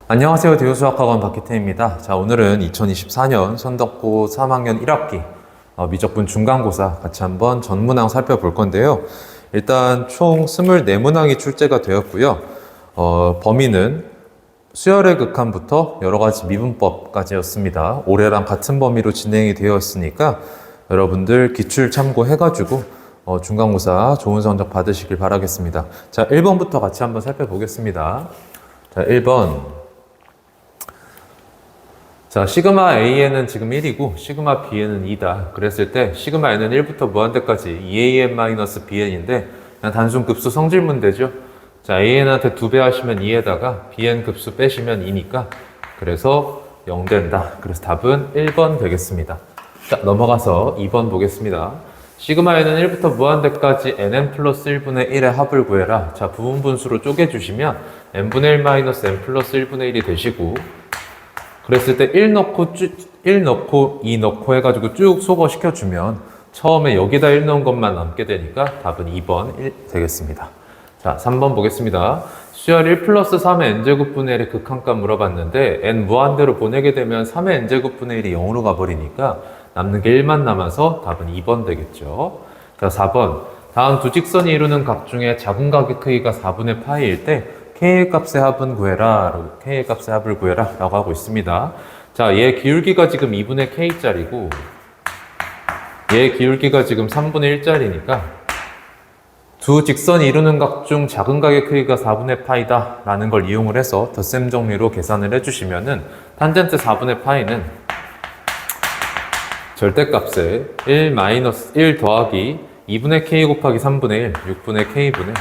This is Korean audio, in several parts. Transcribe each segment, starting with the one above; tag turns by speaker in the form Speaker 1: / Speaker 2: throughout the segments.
Speaker 1: 안녕하세요. 대우수학학원 박기태입니다. 자, 오늘은 2024년 선덕고 3학년 1학기 미적분 중간고사 같이 한번 전문항 살펴볼 건데요. 일단 총 24문항이 출제가 되었고요. 범위는 수열의 극한부터 여러 가지 미분법까지였습니다. 올해랑 같은 범위로 진행이 되었으니까 여러분들 기출 참고해가지고 중간고사 좋은 성적 받으시길 바라겠습니다. 자, 1번부터 같이 한번 살펴보겠습니다. 자, 1번. 자, 시그마 A에는 지금 1이고 시그마 B에는 2다. 그랬을 때 시그마 N은 1부터 무한대까지 2AN-BN인데 그냥 단순 급수 성질 문제죠. 자, AN한테 2배 하시면 2에다가 BN 급수 빼시면 2니까 그래서 0 된다. 그래서 답은 1번 되겠습니다. 자, 넘어가서 2번 보겠습니다. 시그마 N은 1부터 무한대까지 NN 플러스 1분의 1의 합을 구해라. 자, 부분 분수로 쪼개주시면 N분의 1 마이너스 N 플러스 1분의 1이 되시고 그랬을 때 1 넣고 2 넣고 해가지고 쭉 소거시켜주면 처음에 여기다 1 넣은 것만 남게 되니까 답은 2번 1 되겠습니다. 자, 3번 보겠습니다. 수열 1 플러스 3의 n제곱분의 1의 극한값 물어봤는데 n 무한대로 보내게 되면 3의 n제곱분의 1이 0으로 가버리니까 남는 게 1만 남아서 답은 2번 되겠죠. 자, 4번. 다음 두 직선이 이루는 각 중에 작은 각의 크기가 4분의 파이일 때 K의 값의 합은 구해라. K의 값의 합을 구해라. 라고 하고 있습니다. 자, 얘 기울기가 지금 2분의 K짜리고, 얘 기울기가 지금 3분의 1짜리니까, 두 직선이 이루는 각 중 작은 각의 크기가 4분의 파이다. 라는 걸 이용을 해서 덧셈 정리로 계산을 해주시면은, 탄젠트 4분의 파이는 절대값에 1 더하기 2분의 K 곱하기 3분의 1, 6분의 K분의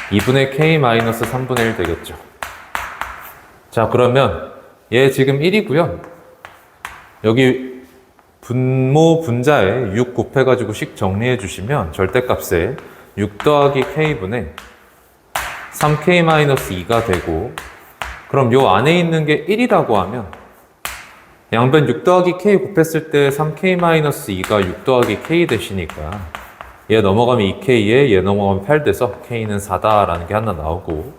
Speaker 1: 2분의 K 마이너스 3분의 1 되겠죠. 자, 그러면 얘 지금 1이고요. 여기 분모 분자에 6 곱해가지고 식 정리해 주시면 절대값에 6 더하기 K분의 3K 마이너스 2가 되고 그럼 요 안에 있는 게 1이라고 하면 양변 6 더하기 K 곱했을 때 3K 마이너스 2가 6 더하기 K 되시니까 얘 넘어가면 2K에 얘 넘어가면 8 돼서 K는 4다라는 게 하나 나오고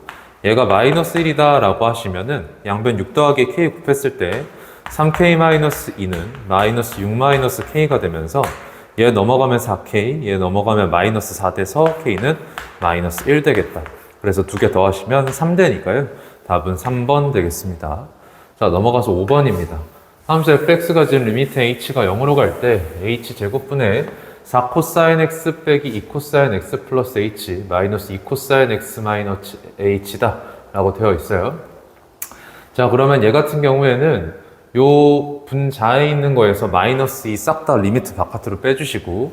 Speaker 1: 얘가 마이너스 1이다 라고 하시면은 양변 6 더하기 K 곱했을 때 3K 마이너스 2는 마이너스 6 마이너스 K가 되면서 얘 넘어가면 4K, 얘 넘어가면 마이너스 4 돼서 K는 마이너스 1 되겠다. 그래서 두 개 더하시면 3 되니까요. 답은 3번 되겠습니다. 자, 넘어가서 5번입니다. 함수 fx가 지금 리미트 h가 0으로 갈 때 h제곱분의 4 코사인 x 빼기 2 코사인 x 플러스 h 마이너스 2 코사인 x 마이너스 h다 라고 되어 있어요. 자, 그러면 얘 같은 경우에는 요 분자에 있는 거에서 마이너스 2 싹 다 리미트 바깥으로 빼주시고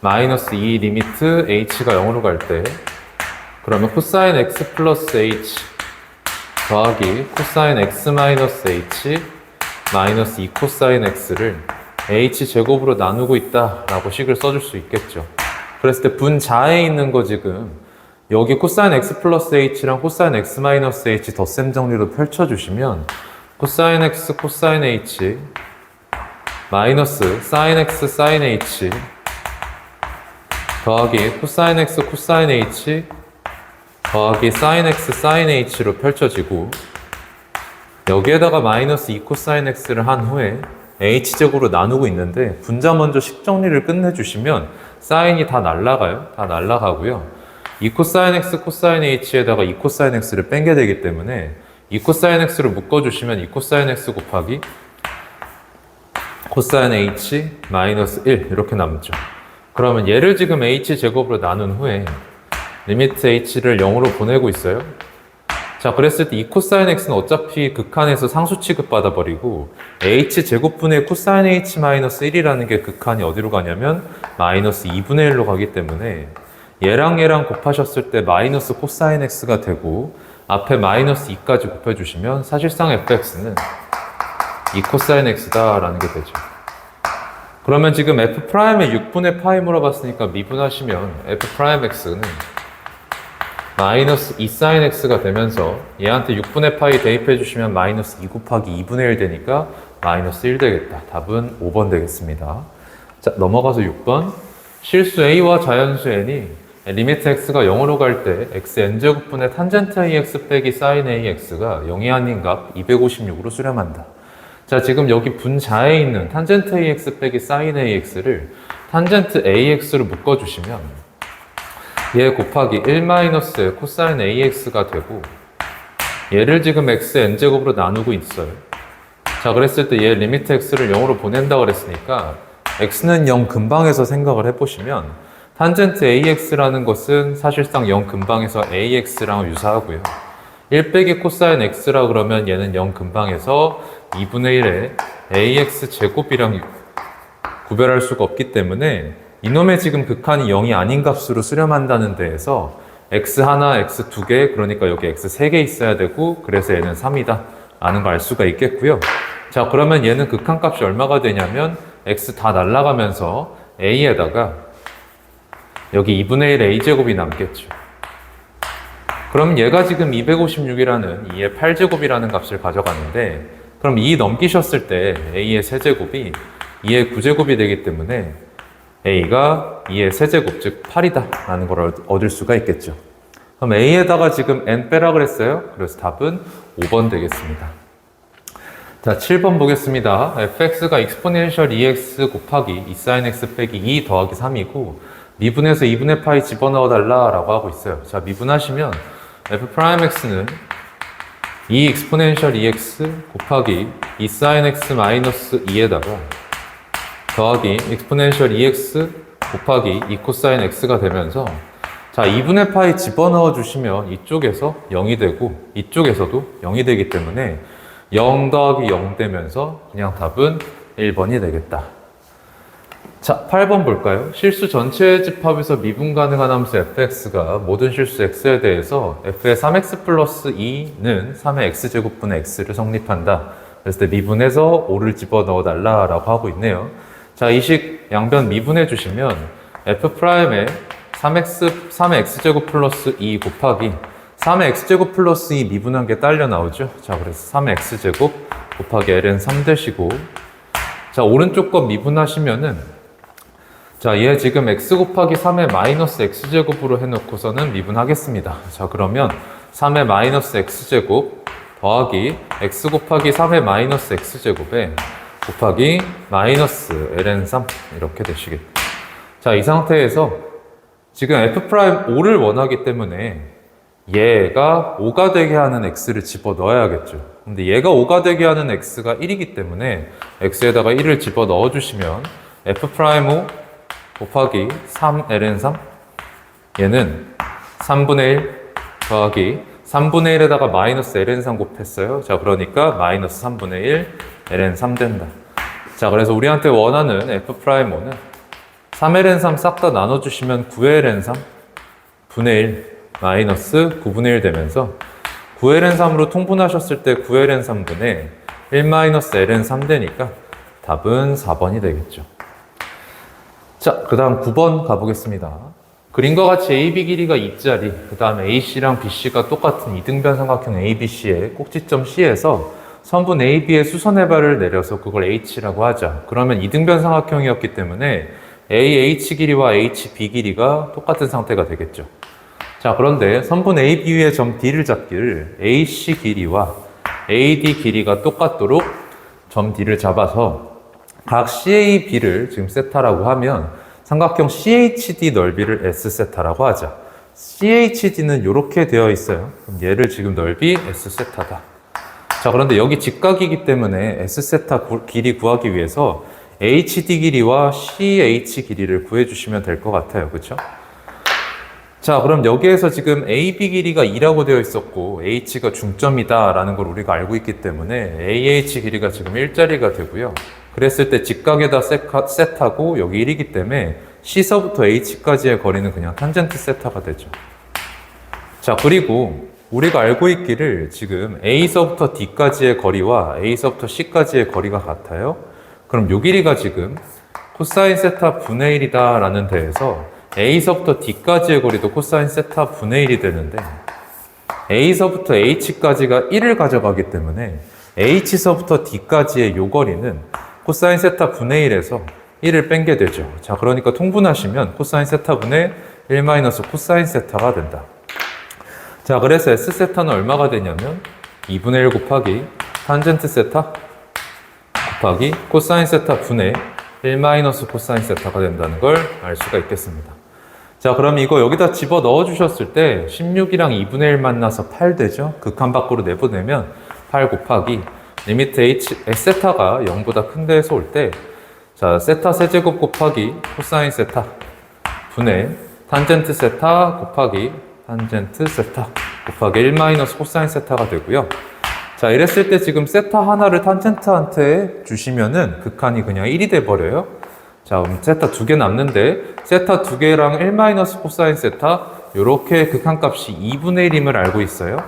Speaker 1: 마이너스 2 리미트 h가 0으로 갈 때 그러면 코사인 x 플러스 h 더하기 코사인 x 마이너스 h 마이너스 2 코사인 x를 h제곱으로 나누고 있다라고 식을 써줄 수 있겠죠. 그랬을 때 분자에 있는 거 지금 여기 코사인 x 플러스 h랑 코사인 x 마이너스 h 덧셈 정리로 펼쳐주시면 코사인 x 코사인 h 마이너스 사인 x 사인 h 더하기 코사인 x 코사인 h 더하기 사인 x 사인 h로 펼쳐지고 여기에다가 마이너스 2 코사인 x를 한 후에 h제곱으로 나누고 있는데 분자 먼저 식 정리를 끝내주시면 사인이 다 날라가요. 다 날라가고요. 2 코사인 x 코사인 h에다가 2 코사인 x를 뺀게 되기 때문에 2 코사인 x를 묶어주시면 2 코사인 x 곱하기 코사인 h 마이너스 1 이렇게 남죠. 그러면 얘를 지금 h제곱으로 나눈 후에 리미트 h를 0으로 보내고 있어요. 자, 그랬을 때 이 코사인 x는 어차피 극한에서 상수 취급받아 버리고 h제곱분의 코사인 h 마이너스 1이라는 게 극한이 어디로 가냐면 마이너스 2분의 1로 가기 때문에 얘랑 얘랑 곱하셨을 때 마이너스 코사인 x가 되고 앞에 마이너스 2까지 곱해주시면 사실상 fx는 2 코사인 x다 라는 게 되죠. 그러면 지금 f'의 6분의 파이 물어봤으니까 미분하시면 f'x는 마이너스 2 사인 x가 되면서 얘한테 6분의 파이 대입해 주시면 마이너스 2 곱하기 2분의 1 되니까 마이너스 1 되겠다. 답은 5번 되겠습니다. 자, 넘어가서 6번. 실수 a와 자연수 n이 리미트 x가 0으로 갈 때 x n제곱분의 탄젠트 ax 빼기 sin ax가 0이 아닌 값 256으로 수렴한다. 자, 지금 여기 분자에 있는 탄젠트 ax 빼기 sin ax를 탄젠트 ax로 묶어주시면 얘 곱하기 1-의 코사인 ax가 되고 얘를 지금 x n제곱으로 나누고 있어요. 자, 그랬을 때 얘 리미트 x를 0으로 보낸다 그랬으니까 x는 0 근방에서 생각을 해보시면 탄젠트 ax라는 것은 사실상 0 근방에서 ax랑 유사하고요. 1 빼기 코사인 x라 그러면 얘는 0 근방에서 2분의 1의 ax 제곱이랑 구별할 수가 없기 때문에 이놈의 지금 극한이 0이 아닌 값으로 수렴한다는 데에서 x 하나, x 두 개, 그러니까 여기 x 세 개 있어야 되고 그래서 얘는 3이다 라는 걸 알 수가 있겠고요. 자, 그러면 얘는 극한값이 얼마가 되냐면 x 다 날아가면서 a에다가 여기 2분의 1 a제곱이 남겠죠. 그럼 얘가 지금 256이라는 2의 8제곱이라는 값을 가져가는데 그럼 2 넘기셨을 때 a의 세제곱이 2의 9제곱이 되기 때문에 a가 2의 세제곱, 즉 8이다 라는 걸 얻을 수가 있겠죠. 그럼 a에다가 지금 n 빼라 그랬어요. 그래서 답은 5번 되겠습니다. 자, 7번 보겠습니다. fx가 exponential 2x 곱하기 2sin x 빼기 2 더하기 3이고 미분에서 2분의 파이 집어넣어 달라 라고 하고 있어요. 자, 미분하시면 f'x는 2 exponential 2x 곱하기 2sin x 마이너스 2에다가 더하기 exponential 2x 곱하기 2 cosine x가 되면서 자, 2분의 파이 집어넣어 주시면 이쪽에서 0이 되고 이쪽에서도 0이 되기 때문에 0 더하기 0 되면서 그냥 답은 1번이 되겠다. 자, 8번 볼까요? 실수 전체 집합에서 미분 가능한 함수 fx가 모든 실수 x에 대해서 f의 3x 플러스 2는 3의 x제곱분의 x를 성립한다. 그랬을 때 미분해서 5를 집어넣어 달라라고 하고 있네요. 자, 이 식 양변 미분해 주시면 f'의 3의 x제곱 플러스 2 곱하기 3의 x제곱 플러스 2 미분한 게 딸려 나오죠. 자, 그래서 3의 x제곱 곱하기 ln 3 되시고 자, 오른쪽 거 미분하시면은 자, 얘 지금 x 곱하기 3의 마이너스 x제곱으로 해놓고서는 미분하겠습니다. 자, 그러면 3의 마이너스 x제곱 더하기 x 곱하기 3의 마이너스 x제곱에 곱하기 마이너스 ln3 이렇게 되시겠죠. 자, 이 상태에서 지금 f'5를 원하기 때문에 얘가 5가 되게 하는 x를 집어넣어야겠죠. 근데 얘가 5가 되게 하는 x가 1이기 때문에 x에다가 1을 집어넣어 주시면 f'5 곱하기 3ln3 얘는 3분의 1 더하기 3분의 1에다가 마이너스 ln3 곱했어요. 자, 그러니까 마이너스 3분의 1 ln3 된다. 자, 그래서 우리한테 원하는 f'5는 3ln3 싹 다 나눠주시면 9ln3 분의 1 마이너스 9분의 1 되면서 9ln3으로 통분하셨을 때 9ln3분의 1 마이너스 ln3 되니까 답은 4번이 되겠죠. 자, 그 다음 9번 가보겠습니다. 그림과 같이 AB 길이가 2짜리, 그 다음에 AC랑 BC가 똑같은 이등변 삼각형 ABC의 꼭지점 C에서 선분 AB의 수선해발을 내려서 그걸 H라고 하자. 그러면 이등변 삼각형이었기 때문에 AH 길이와 HB 길이가 똑같은 상태가 되겠죠. 자, 그런데 선분 AB 위에 점 D를 잡기를 AC 길이와 AD 길이가 똑같도록 점 D를 잡아서 각 CAB를 지금 세타라고 하면 삼각형 CHD 넓이를 S세타라고 하자. CHD는 이렇게 되어 있어요. 그럼 얘를 지금 넓이 S세타다. 자, 그런데 여기 직각이기 때문에 S세타 길이 구하기 위해서 HD 길이와 CH 길이를 구해주시면 될 것 같아요. 그렇죠? 자, 그럼 여기에서 지금 AB 길이가 2라고 되어 있었고 H가 중점이다 라는 걸 우리가 알고 있기 때문에 AH 길이가 지금 1짜리가 되고요. 그랬을 때 직각에다 셋하고 여기 1이기 때문에 C서부터 H까지의 거리는 그냥 탄젠트 세타가 되죠. 자, 그리고 우리가 알고 있기를 지금 A서부터 D까지의 거리와 A서부터 C까지의 거리가 같아요. 그럼 요 길이가 지금 코사인 세타 분의 1이다 라는 데에서 A서부터 D까지의 거리도 코사인 세타 분의 1이 되는데 A서부터 H까지가 1을 가져가기 때문에 H서부터 D까지의 요 거리는 코사인 세타 분의 1에서 1을 뺀 게 되죠. 자, 그러니까 통분하시면 코사인 세타 분의 1 마이너스 코사인 세타가 된다. 자, 그래서 S 세타는 얼마가 되냐면 2분의 1 곱하기 탄젠트 세타 곱하기 코사인 세타 분의 1 마이너스 코사인 세타가 된다는 걸 알 수가 있겠습니다. 자, 그럼 이거 여기다 집어 넣어 주셨을 때 16이랑 2분의 1 만나서 8 되죠? 극한 밖으로 내보내면 8 곱하기 리미트 h 세타가 0보다 큰 데에서 올 때 자, 세타 세제곱 곱하기 코사인 세타 분의 탄젠트 세타 곱하기 탄젠트 세타 곱하기 1 마이너스 코사인 세타가 되고요. 자, 이랬을 때 지금 세타 하나를 탄젠트한테 주시면은 극한이 그냥 1이 돼버려요. 자, 그럼 세타 2개 남는데 세타 2개랑 1 마이너스 코사인 세타 요렇게 극한값이 2분의 1임을 알고 있어요.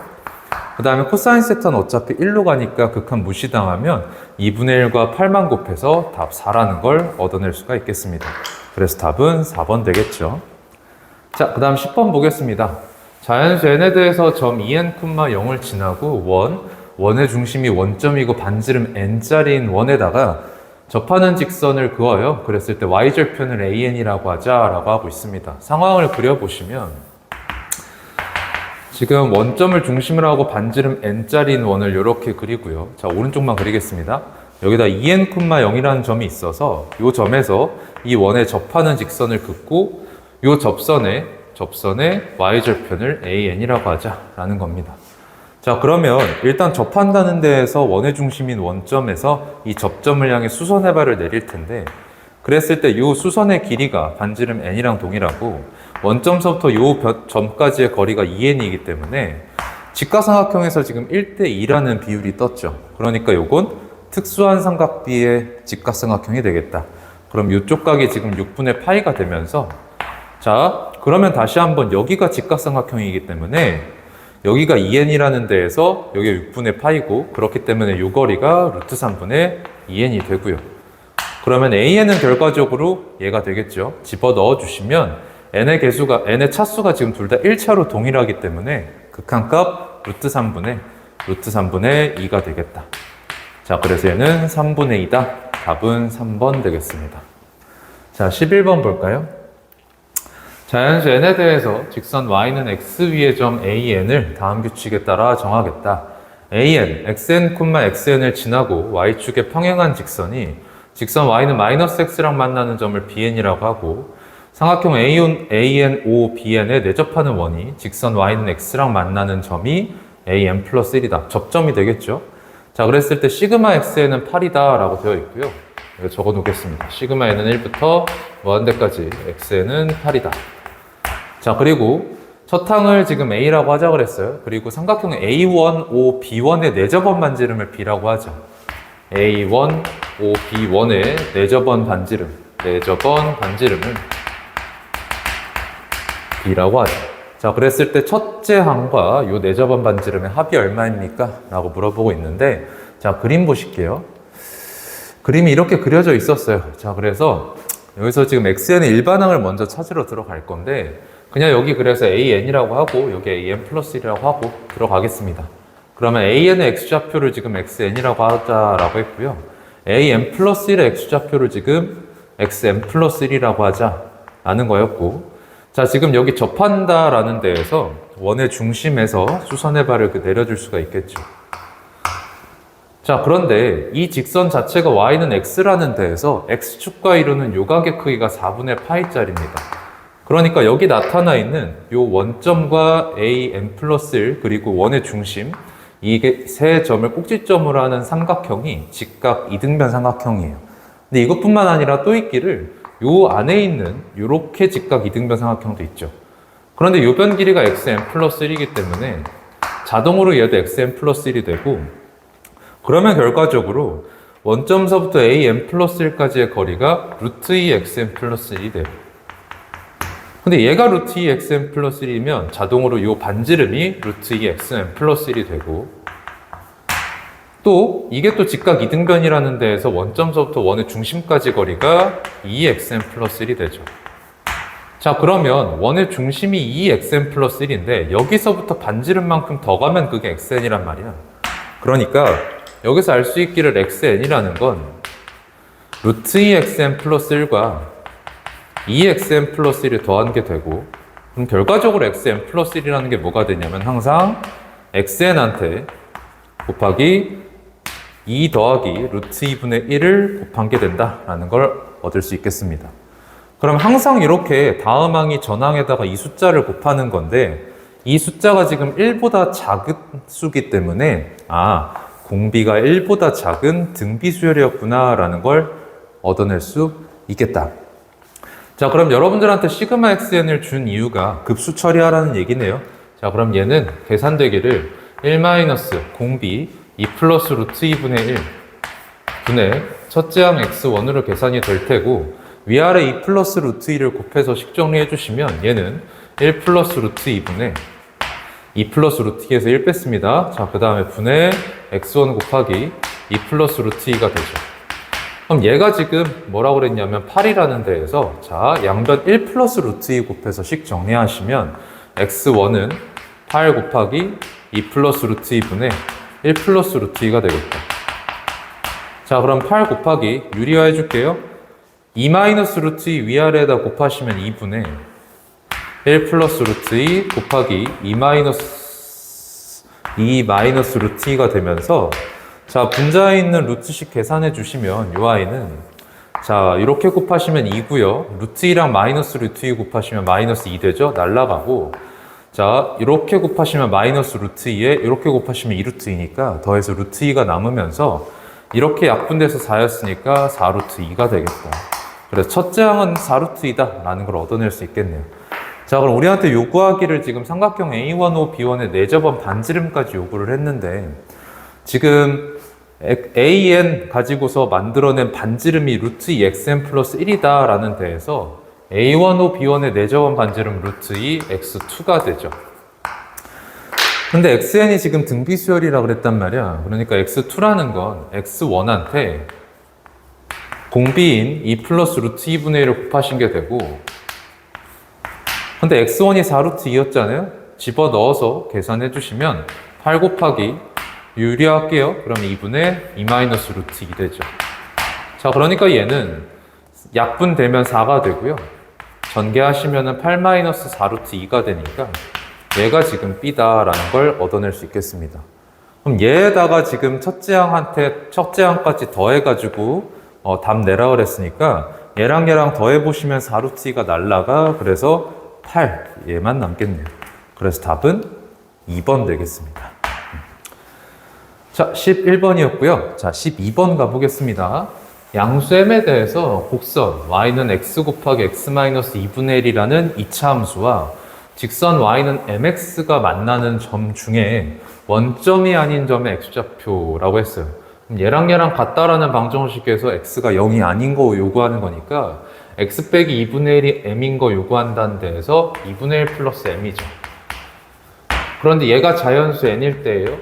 Speaker 1: 그 다음에 코사인 세타는 어차피 1로 가니까 극한 무시당하면 2분의 1과 8만 곱해서 답 4라는 걸 얻어낼 수가 있겠습니다. 그래서 답은 4번 되겠죠. 자, 그 다음 10번 보겠습니다. 자연수 n에 대해서 점 2n, 0을 지나고 원의 중심이 원점이고 반지름 n짜리인 원에다가 접하는 직선을 그어요. 그랬을 때 y절편을 an이라고 하자라고 하고 있습니다. 상황을 그려보시면 지금 원점을 중심으로 하고 반지름 n짜리인 원을 이렇게 그리고요. 자, 오른쪽만 그리겠습니다. 여기다 2n, 0이라는 점이 있어서 이 점에서 이 원에 접하는 직선을 긋고 이 접선의 y절편을 an이라고 하자라는 겁니다. 자, 그러면 일단 접한다는 데에서 원의 중심인 원점에서 이 접점을 향해 수선의 발을 내릴 텐데 그랬을 때 이 수선의 길이가 반지름 n이랑 동일하고 원점서부터 이 점까지의 거리가 2n이기 때문에 직각삼각형에서 지금 1대2라는 비율이 떴죠. 그러니까 요건 특수한 삼각비의 직각삼각형이 되겠다. 그럼 이쪽 각이 지금 6분의 파이가 되면서 자, 그러면 다시 한번 여기가 직각삼각형이기 때문에 여기가 2n이라는 데에서 여기가 6분의 파이고 그렇기 때문에 이 거리가 루트 3분의 2n이 되고요. 그러면 an은 결과적으로 얘가 되겠죠. 집어 넣어 주시면 n의 차수가 지금 둘 다 1차로 동일하기 때문에 극한값 루트 3분의 2가 되겠다. 자, 그래서 얘는 3분의 2다. 답은 3번 되겠습니다. 자, 11번 볼까요? 자연수 n에 대해서 직선 y는 x 위의 점 an을 다음 규칙에 따라 정하겠다. an, xn, xn을 지나고 y축에 평행한 직선이 직선 y는 마이너스 x랑 만나는 점을 bn이라고 하고 삼각형 AN, O, BN에 내접하는 원이 직선 y는 x랑 만나는 점이 AN 플러스 1이다. 접점이 되겠죠. 자, 그랬을 때 시그마 xn은 8이다 라고 되어 있고요. 이거 적어 놓겠습니다. 시그마 n은 1부터 무한대까지 xn은 8이다. 자, 그리고 첫 항을 지금 A라고 하자 그랬어요. 그리고 삼각형 A1, O, B1의 내접원 반지름을 B라고 하죠. A1, O, B1의 내접원 반지름을 B라고 하죠. 자, 그랬을 때 첫째 항과 이 내접원 반지름의 합이 얼마입니까? 라고 물어보고 있는데 자, 그림 보실게요. 그림이 이렇게 그려져 있었어요. 자, 그래서 여기서 지금 xn의 일반항을 먼저 찾으러 들어갈 건데 그냥 여기 그래서 an이라고 하고 여기 an 플러스 1이라고 하고 들어가겠습니다. 그러면 an의 x좌표를 지금 xn이라고 하자라고 했고요. an 플러스 1의 x좌표를 지금 xn 플러스 1이라고 하자라는 거였고 자, 지금 여기 접한다라는 데에서 원의 중심에서 수선의 발을 내려줄 수가 있겠죠. 자, 그런데 이 직선 자체가 y는 x라는 데에서 x축과 이루는 요각의 크기가 4분의 파이짜리입니다. 그러니까 여기 나타나 있는 요 원점과 a,n 플러스 1 그리고 원의 중심 이게 세 점을 꼭지점으로 하는 삼각형이 직각 이등변 삼각형이에요. 근데 이것뿐만 아니라 또 있기를 요 안에 있는 요렇게 직각 이등변 삼각형도 있죠. 그런데 요 변 길이가 xn 플러스 1이기 때문에 자동으로 얘도 xn 플러스 1이 되고 그러면 결과적으로 원점서부터 an 플러스 1까지의 거리가 루트 2 xn 플러스 1이 돼요. 근데 얘가 루트 2 xn 플러스 1이면 자동으로 이 반지름이 루트 2 xn 플러스 1이 되고 또 이게 또 직각 이등변이라는 데에서 원점서부터 원의 중심까지 거리가 2xn 플러스 1이 되죠. 자, 그러면 원의 중심이 2xn 플러스 1인데 여기서부터 반지름만큼 더 가면 그게 xn이란 말이야. 그러니까 여기서 알 수 있기를 xn이라는 건 루트 2xn 플러스 1과 2xn 플러스 1을 더한 게 되고 그럼 결과적으로 xn 플러스 1이라는 게 뭐가 되냐면 항상 xn한테 곱하기 2 더하기 루트 2분의 1을 곱한 게 된다라는 걸 얻을 수 있겠습니다. 그럼 항상 이렇게 다음 항이 전항에다가 이 숫자를 곱하는 건데 이 숫자가 지금 1보다 작은 수기 때문에 공비가 1보다 작은 등비수열이었구나 라는 걸 얻어낼 수 있겠다. 자, 그럼 여러분들한테 시그마 xn을 준 이유가 급수 처리하라는 얘기네요. 자, 그럼 얘는 계산되기를 1 마이너스 공비 2 플러스 루트 2분의 1 분의 첫째 항 x1으로 계산이 될 테고 위아래 2 플러스 루트 2를 곱해서 식정리해 주시면 얘는 1 플러스 루트 2분의 2 플러스 루트 2에서 1 뺐습니다. 자, 그 다음에 분의 x1 곱하기 2 플러스 루트 2가 되죠. 그럼 얘가 지금 뭐라고 그랬냐면 8이라는 데에서 자, 양변 1 플러스 루트 2 곱해서 식 정리하시면 x1은 8 곱하기 2 플러스 루트 2분의 1 플러스 루트 2가 되겠다. 자, 그럼 8 곱하기 유리화 해줄게요. 2 마이너스 루트 2 위아래에다 곱하시면 2분의 1 플러스 루트 2 곱하기 2 마이너스 루트 2가 되면서 자, 분자에 있는 루트식 계산해 주시면 이 아이는 자, 이렇게 곱하시면 2고요. 루트 2랑 마이너스 루트 2 곱하시면 마이너스 2 되죠? 날라가고 자, 이렇게 곱하시면 마이너스 루트 2에 이렇게 곱하시면 2 루트 2니까 더해서 루트 2가 남으면서 이렇게 약분돼서 4였으니까 4 루트 2가 되겠다. 그래서 첫째 항은 4 루트 2다 라는 걸 얻어낼 수 있겠네요. 자, 그럼 우리한테 요구하기를 지금 삼각형 A15, B1의 4저번 반지름까지 요구를 했는데 지금 AN 가지고서 만들어낸 반지름이 루트 2 XN 플러스 1이다 라는 데에서 A15, B1의 4저번 반지름 루트 2 X2가 되죠. 근데 XN이 지금 등비수열이라고 그랬단 말이야. 그러니까 X2라는 건 X1한테 공비인 2 플러스 루트 2분의 1을 곱하신 게 되고 근데 x1이 4루트 2였잖아요. 집어넣어서 계산해 주시면 8 곱하기 유리할게요. 그럼 2분의 2 마이너스 루트 2 되죠. 자, 그러니까 얘는 약분되면 4가 되고요. 전개하시면 8 마이너스 4 루트 2가 되니까 얘가 지금 B다라는 걸 얻어낼 수 있겠습니다. 그럼 얘에다가 지금 첫째 항까지 더해가지고 답 내라 그랬으니까 얘랑 더해보시면 4 루트 2가 날라가. 그래서 8 얘만 남겠네요. 그래서 답은 2번 되겠습니다. 자, 11번이었고요. 자, 12번 가보겠습니다. 양수 m에 대해서 곡선 y는 x 곱하기 x-2분의 1이라는 2차 함수와 직선 y는 mx가 만나는 점 중에 원점이 아닌 점의 x좌표라고 했어요. 그럼 얘랑 같다라는 방정식에서 x가 0이 아닌 거 요구하는 거니까 x 빼기 2분의 1이 m인 거 요구한다는 데에서 2분의 1 플러스 m이죠. 그런데 얘가 자연수 n일 때예요.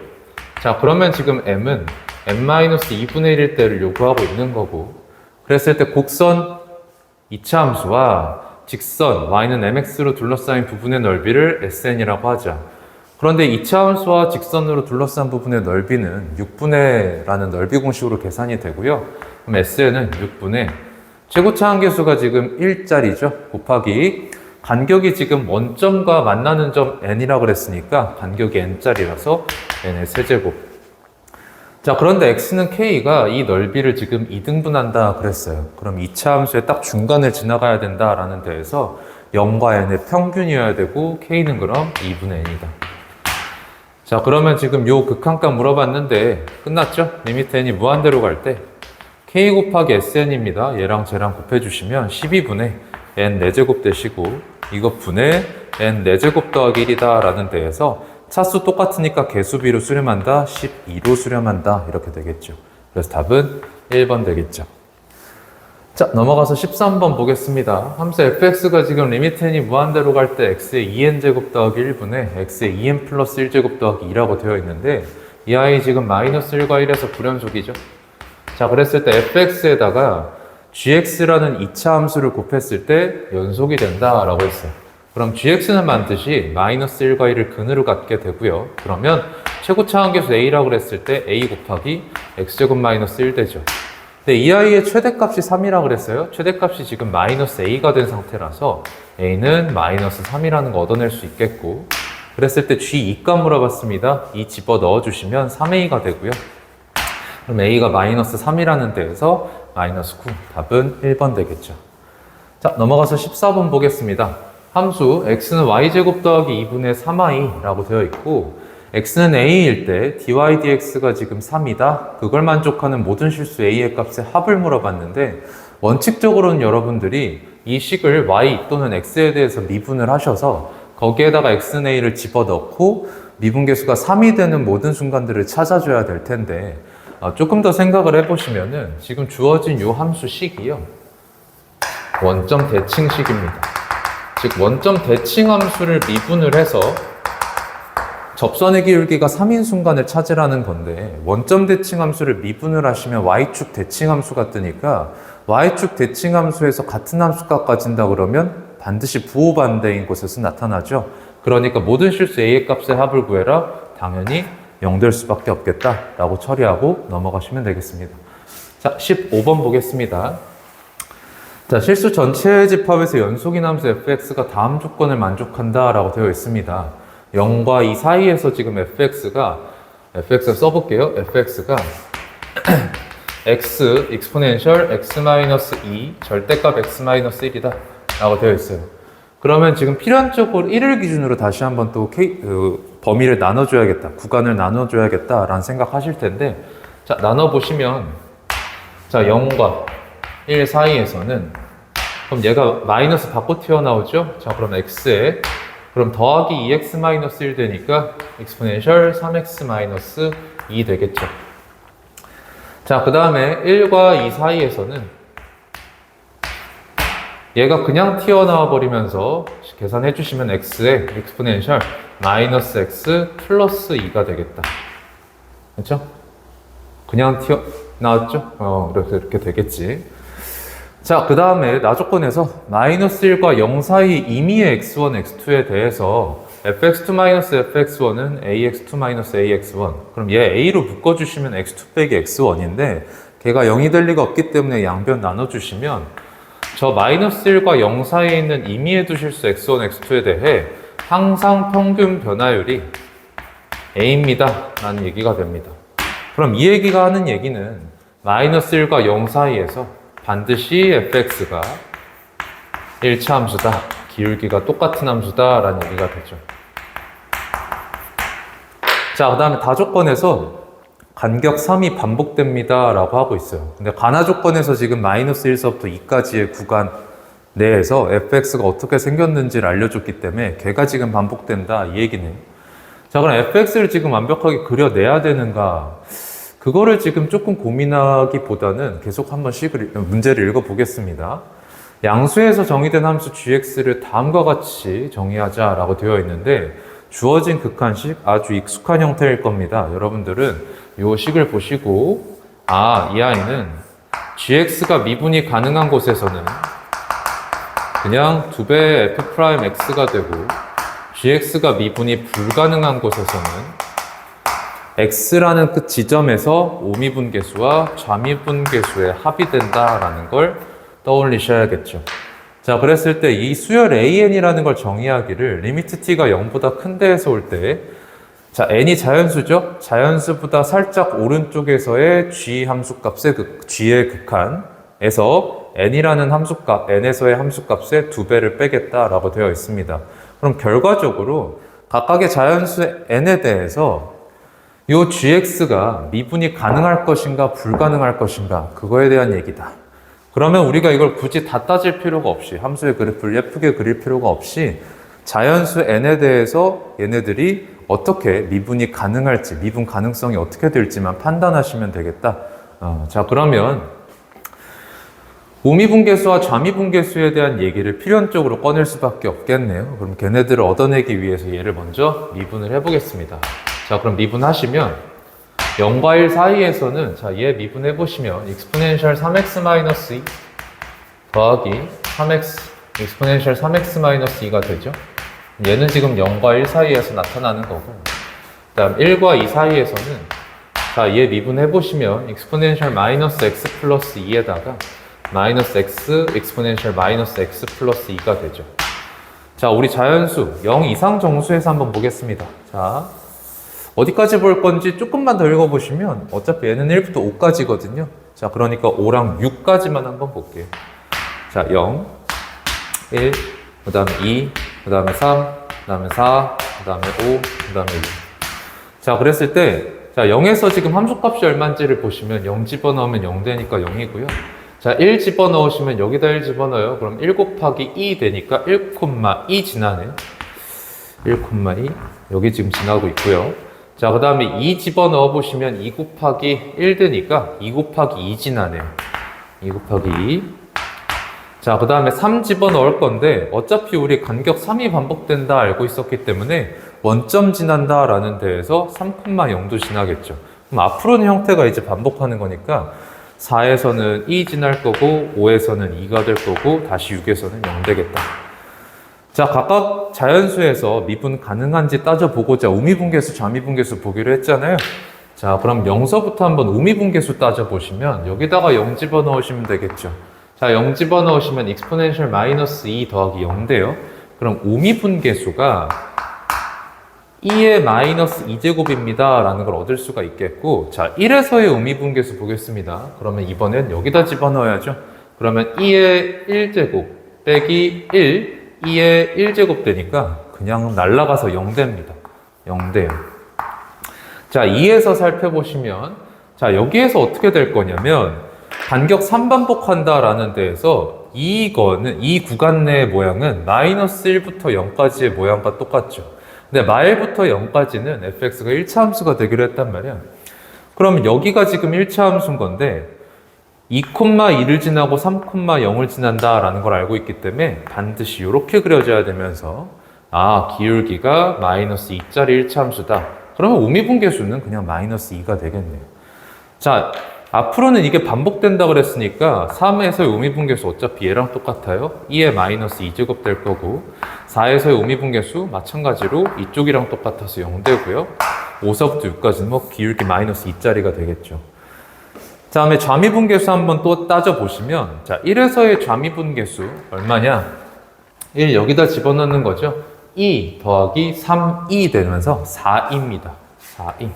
Speaker 1: 자, 그러면 지금 m은 m-2분의 1일 때를 요구하고 있는 거고, 그랬을 때 곡선 2차 함수와 직선 y는 mx로 둘러싸인 부분의 넓이를 sn이라고 하자. 그런데 2차 함수와 직선으로 둘러싼 부분의 넓이는 6분의라는 넓이 공식으로 계산이 되고요. 그럼 sn은 6분의 최고차 한계수가 지금 1짜리죠. 곱하기 간격이 지금 원점과 만나는 점 n이라고 그랬으니까 간격이 n짜리라서 n의 세제곱. 자, 그런데 x는 k가 이 넓이를 지금 2등분한다 그랬어요. 그럼 2차 함수의 딱 중간을 지나가야 된다라는 데에서 0과 n의 평균이어야 되고 k는 그럼 2분의 n이다. 자, 그러면 지금 요 극한값 물어봤는데 끝났죠? 리미트 n이 무한대로 갈 때 k 곱하기 sn입니다. 얘랑 쟤랑 곱해주시면 12분의 n 4제곱 되시고 이거 분의 n 4제곱 더하기 1이다 라는 데에서 차수 똑같으니까 개수비로 수렴한다, 12로 수렴한다 이렇게 되겠죠. 그래서 답은 1번 되겠죠. 자, 넘어가서 13번 보겠습니다. 함수 fx가 지금 리미트 n이 무한대로 갈 때 x의 2n제곱 더하기 1분의 x의 2n 플러스 1제곱 더하기 2라고 되어 있는데 이 아이 지금 마이너스 1과 1에서 불연속이죠. 자, 그랬을 때 fx에다가 gx라는 2차 함수를 곱했을 때 연속이 된다라고 했어요. 그럼 gx는 반드시 마이너스 1과 1을 근으로 갖게 되고요. 그러면 최고차 한계수 a라고 했을 때 a 곱하기 x제곱 마이너스 1 되죠. 근데 이 아이의 최대값이 3이라 그랬어요. 최대값이 지금 마이너스 a가 된 상태라서 a는 마이너스 3이라는 거 얻어낼 수 있겠고, 그랬을 때 g2값 물어봤습니다. 이 집어 넣어주시면 3a가 되고요. 그럼 a가 마이너스 3이라는 데에서 마이너스 9, 답은 1번 되겠죠. 자, 넘어가서 14번 보겠습니다. 함수 x는 y제곱 더하기 2분의 3i라고 되어 있고, x는 a일 때 dy dx가 지금 3이다. 그걸 만족하는 모든 실수 a의 값의 합을 물어봤는데, 원칙적으로는 여러분들이 이 식을 y 또는 x에 대해서 미분을 하셔서 거기에다가 x는 a를 집어넣고 미분계수가 3이 되는 모든 순간들을 찾아줘야 될 텐데, 조금 더 생각을 해보시면은 지금 주어진 이 함수 식이요, 원점 대칭식입니다. 즉 원점 대칭 함수를 미분을 해서 접선의 기울기가 3인 순간을 찾으라는 건데, 원점 대칭 함수를 미분을 하시면 y축 대칭 함수가 뜨니까 y축 대칭 함수에서 같은 함수값 가진다 그러면 반드시 부호반대인 곳에서 나타나죠. 그러니까 모든 실수 a의 값의 합을 구해라. 당연히 0 될 수밖에 없겠다라고 처리하고 넘어가시면 되겠습니다. 자, 15번 보겠습니다. 자, 실수 전체의 집합에서 연속인 함수 fx가 다음 조건을 만족한다 라고 되어 있습니다. 0과 2 사이에서 지금 fx가 써볼게요. fx가 x exponential x-2 절대값 x-1이다 라고 되어 있어요. 그러면 지금 필연적으로 1을 기준으로 다시 한번 또 범위를 나눠줘야겠다, 구간을 나눠줘야겠다 라는 생각하실 텐데, 자, 나눠보시면, 자, 0과 1 사이에서는 그럼 얘가 마이너스 받고 튀어나오죠? 자, 그럼 x에 그럼 더하기 2x-1 되니까 exponential 3x-2 되겠죠. 자, 그 다음에 1과 2 사이에서는 얘가 그냥 튀어나와 버리면서 계산해 주시면 x의 exponential 마이너스 x 플러스 2가 되겠다. 그렇죠? 그냥 튀어나왔죠? 이렇게 되겠지. 자, 그 다음에 나조건에서 마이너스 1과 0 사이 임의의 x1, x2에 대해서 fx2-fx1은 ax2-ax1. 그럼 얘 a로 묶어주시면 x2 빼기 x1인데 걔가 0이 될 리가 없기 때문에 양변 나눠주시면 저 마이너스 1과 0 사이에 있는 임의의 두 실수 x1, x2에 대해 항상 평균 변화율이 a입니다 라는 얘기가 됩니다. 그럼 이 얘기가 하는 얘기는 마이너스 1과 0 사이에서 반드시 fx가 1차 함수다, 기울기가 똑같은 함수다 라는 얘기가 되죠. 자, 그 다음에 다조건에서 간격 3이 반복됩니다 라고 하고 있어요. 근데 간하조건에서 지금 마이너스 1서부터 2까지의 구간 내에서 fx가 어떻게 생겼는지를 알려줬기 때문에 걔가 지금 반복된다 이 얘기네요. 자, 그럼 fx를 지금 완벽하게 그려내야 되는가? 그거를 지금 조금 고민하기보다는 계속 한번 문제를 읽어보겠습니다. 양수에서 정의된 함수 gx를 다음과 같이 정의하자라고 되어 있는데, 주어진 극한식 아주 익숙한 형태일 겁니다. 여러분들은 이 식을 보시고 이 아이는 gx가 미분이 가능한 곳에서는 그냥 2배 f'x가 되고, gx가 미분이 불가능한 곳에서는 x라는 그 지점에서 오미분계수와 좌미분계수의 합이 된다라는 걸 떠올리셔야겠죠. 자, 그랬을 때 이 수열 an이라는 걸 정의하기를 리미트 t가 0보다 큰 데에서 올 때, 자, n이 자연수죠? 자연수보다 살짝 오른쪽에서의 g 함수값의 g의 극한에서 n이라는 함수값, n에서의 함수값의 2배를 빼겠다라고 되어 있습니다. 그럼 결과적으로 각각의 자연수 n에 대해서 이 gx가 미분이 가능할 것인가 불가능할 것인가, 그거에 대한 얘기다. 그러면 우리가 이걸 굳이 다 따질 필요가 없이, 함수의 그래프를 예쁘게 그릴 필요가 없이 자연수 n에 대해서 얘네들이 어떻게 미분이 가능할지, 미분 가능성이 어떻게 될지만 판단하시면 되겠다. 자, 그러면 오미분계수와 좌미분계수에 대한 얘기를 필연적으로 꺼낼 수밖에 없겠네요. 그럼 걔네들을 얻어내기 위해서 얘를 먼저 미분을 해보겠습니다. 자, 그럼 미분하시면 0과 1 사이에서는, 자, 얘 미분해보시면 exponential 3x-2 더하기 3x exponential 3x-2가 되죠. 얘는 지금 0과 1 사이에서 나타나는 거고, 그 다음 1과 2 사이에서는 자, 얘 미분해보시면 exponential 마이너스 x 플러스 2에다가 마이너스 x exponential 마이너스 x 플러스 2가 되죠. 자, 우리 자연수 0 이상 정수에서 한번 보겠습니다. 자, 어디까지 볼 건지 조금만 더 읽어보시면 어차피 얘는 1부터 5까지거든요. 자, 그러니까 5랑 6까지만 한번 볼게요. 자, 0, 1, 그 다음에 2, 그 다음에 3, 그 다음에 4, 그 다음에 5, 그 다음에 6. 자, 그랬을 때, 자, 0에서 지금 함수값이 얼마인지를 보시면 0 집어넣으면 0 되니까 0이고요. 자, 1 집어넣으시면 여기다 1 집어넣어요. 그럼 1 곱하기 2 되니까 1,2 지나네요. 1,2. 여기 지금 지나고 있고요. 자, 그 다음에 2 집어넣어 보시면 2 곱하기 1 되니까 2 곱하기 2 지나네요. 2 곱하기 2. 자, 그 다음에 3 집어넣을 건데 어차피 우리 간격 3이 반복된다 알고 있었기 때문에 원점 지난다 라는 데에서 3,0도 지나겠죠. 그럼 앞으로는 형태가 이제 반복하는 거니까 4에서는 2 지날 거고 5에서는 2가 될 거고 다시 6에서는 0 되겠다. 자, 각각 자연수에서 미분 가능한지 따져보고자 우미분계수, 좌미분계수 보기로 했잖아요. 자, 그럼 0서부터 한번 우미분계수 따져보시면 여기다가 0 집어넣으시면 되겠죠. 자, 0 집어넣으시면 exponential 마이너스 2 더하기 0 돼요. 그럼 우미분계수가 2의 마이너스 2제곱입니다 라는 걸 얻을 수가 있겠고, 자, 1에서의 우미분계수 보겠습니다. 그러면 이번엔 여기다 집어넣어야죠. 그러면 2의 1제곱 빼기 1, 2의 1제곱 되니까 그냥 날라가서 0 됩니다. 0 돼요. 자, 2에서 살펴보시면, 자, 여기에서 어떻게 될 거냐면 간격 3반복한다 라는 데에서 이 구간 내의 모양은 마이너스 1부터 0까지의 모양과 똑같죠. 근데 마일부터 0까지는 fx가 1차 함수가 되기로 했단 말이야. 그럼 여기가 지금 1차 함수인 건데 2,2를 지나고 3,0을 지난다 라는 걸 알고 있기 때문에 반드시 이렇게 그려져야 되면서, 아, 기울기가 마이너스 2짜리 1차 함수다. 그러면 우미분계수는 그냥 마이너스 2가 되겠네요. 자, 앞으로는 이게 반복된다 그랬으니까 3에서의 우미분계수 어차피 얘랑 똑같아요. 2의 마이너스 2제곱 될 거고, 4에서의 우미분계수 마찬가지로 이쪽이랑 똑같아서 0 되고요. 5서부터 6까지는 뭐 기울기 마이너스 2짜리가 되겠죠. 다음에 좌미분계수 한번 또 따져보시면, 자, 1에서의 좌미분계수 얼마냐? 1 여기다 집어넣는 거죠. 2 더하기 3이 되면서 4입니다. 4이.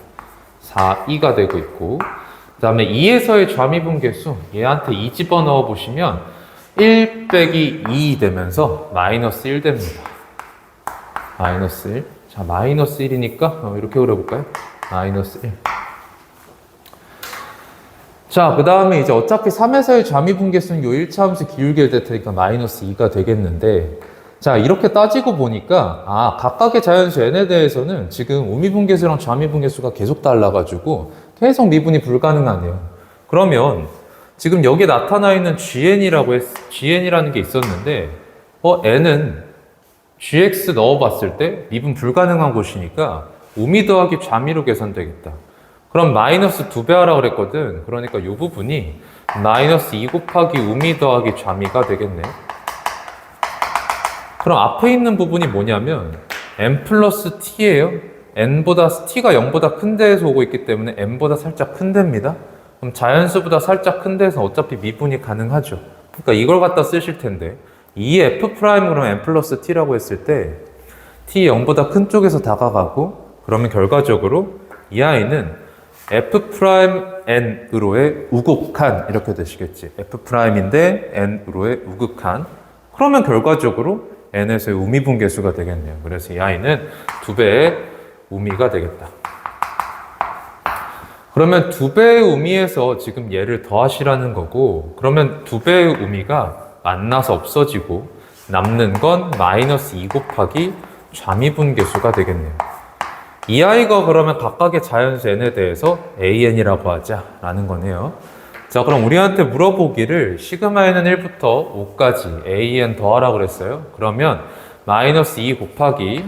Speaker 1: 4이가 되고 있고, 그 다음에 2에서의 좌미분계수 얘한테 2 집어넣어 보시면 1 빼기 2 되면서 마이너스 1 됩니다. 마이너스 1. 자, 마이너스 1이니까 이렇게 그려볼까요? 마이너스 1. 자, 그 다음에 이제 어차피 3에서의 좌미분계수는 요 1차 함수 기울기를 될 테니까 마이너스 2가 되겠는데, 자, 이렇게 따지고 보니까, 아, 각각의 자연수 n에 대해서는 지금 우미분계수랑 좌미분계수가 계속 달라가지고 계속 미분이 불가능하네요. 그러면 지금 여기에 나타나 있는 GN이라는 게 있었는데, n은 GX 넣어봤을 때 미분 불가능한 곳이니까 우미 더하기 좌미로 계산되겠다. 그럼 마이너스 2배 하라 그랬거든. 그러니까 이 부분이 마이너스 2 곱하기 우미 더하기 좌미가 되겠네. 그럼 앞에 있는 부분이 뭐냐면 n 플러스 t예요. n보다 t가 0보다 큰 데에서 오고 있기 때문에 n보다 살짝 큰 데입니다. 그럼 자연수보다 살짝 큰 데에서 어차피 미분이 가능하죠. 그러니까 이걸 갖다 쓰실 텐데, 이 f 프라임으로 n 플러스 t라고 했을 때 t 0보다 큰 쪽에서 다가가고, 그러면 결과적으로 이 아이는 f 프라임 n으로의 우극한 이렇게 되시겠지. f 프라임인데 n으로의 우극한. 그러면 결과적으로 n에서의 우미분계수가 되겠네요. 그래서 이 아이는 2배의 우미가 되겠다. 그러면 2배의 우미에서 지금 얘를 더하시라는 거고, 그러면 2배의 우미가 만나서 없어지고 남는 건 마이너스 2 곱하기 좌미분계수가 되겠네요. 이 아이가 그러면 각각의 자연수 n에 대해서 an이라고 하자라는 거네요. 자, 그럼 우리한테 물어보기를 시그마에는 1부터 5까지 an 더하라 그랬어요. 그러면 마이너스 2 곱하기,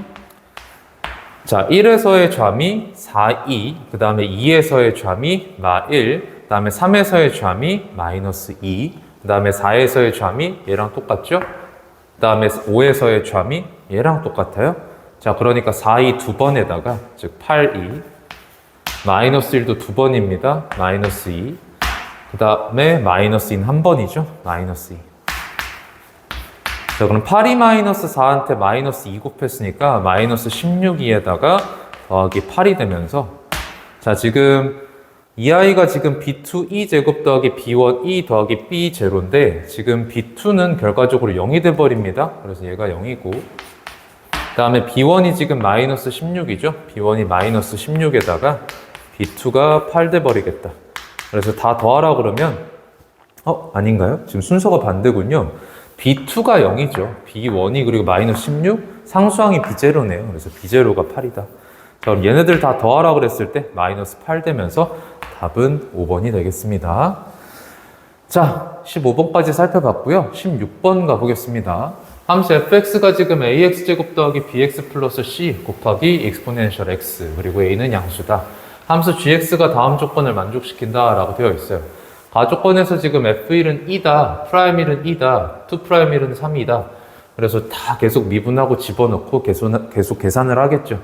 Speaker 1: 자, 1에서의 좌미 4이, 그 다음에 2에서의 좌미 마1, 그 다음에 3에서의 좌미 마이너스 2, 그 다음에 4에서의 좌미 얘랑 똑같죠? 그 다음에 5에서의 좌미 얘랑 똑같아요. 자, 그러니까 4이 두 번에다가, 즉 8이, 마이너스 1도 2번입니다. 마이너스 2. 그 다음에 마이너스 2는 한 번이죠. 마이너스 2. 자, 그럼 8이 마이너스 4한테 마이너스 2 곱했으니까 마이너스 16이에다가 더하기 8이 되면서, 자, 지금 이 아이가 지금 B2 E 제곱 더하기 B1 E 더하기 B 제로인데, 지금 B2는 결과적으로 0이 돼버립니다. 그래서 얘가 0이고, 그 다음에 B1이 지금 마이너스 16이죠. B1이 마이너스 16에다가 B2가 8 돼버리겠다. 그래서 다 더하라 그러면, 아닌가요? 지금 순서가 반대군요. B2가 0이죠. B1이 그리고 마이너스 16, 상수항이 B제로네요. 그래서 B제로가 8이다. 자, 그럼 얘네들 다 더하라 그랬을 때 마이너스 8 되면서 답은 5번이 되겠습니다. 자, 15번까지 살펴봤고요. 16번 가보겠습니다. 함수 fx가 지금 ax제곱 더하기 bx 플러스 c 곱하기 exponential x, 그리고 a는 양수다. 함수 gx가 다음 조건을 만족시킨다 라고 되어 있어요. 가조건에서 지금 f1은 2다, 프라임 1은 2다, 2 프라임 1은 3이다. 그래서 다 계속 미분하고 집어넣고 계속 계산을 하겠죠.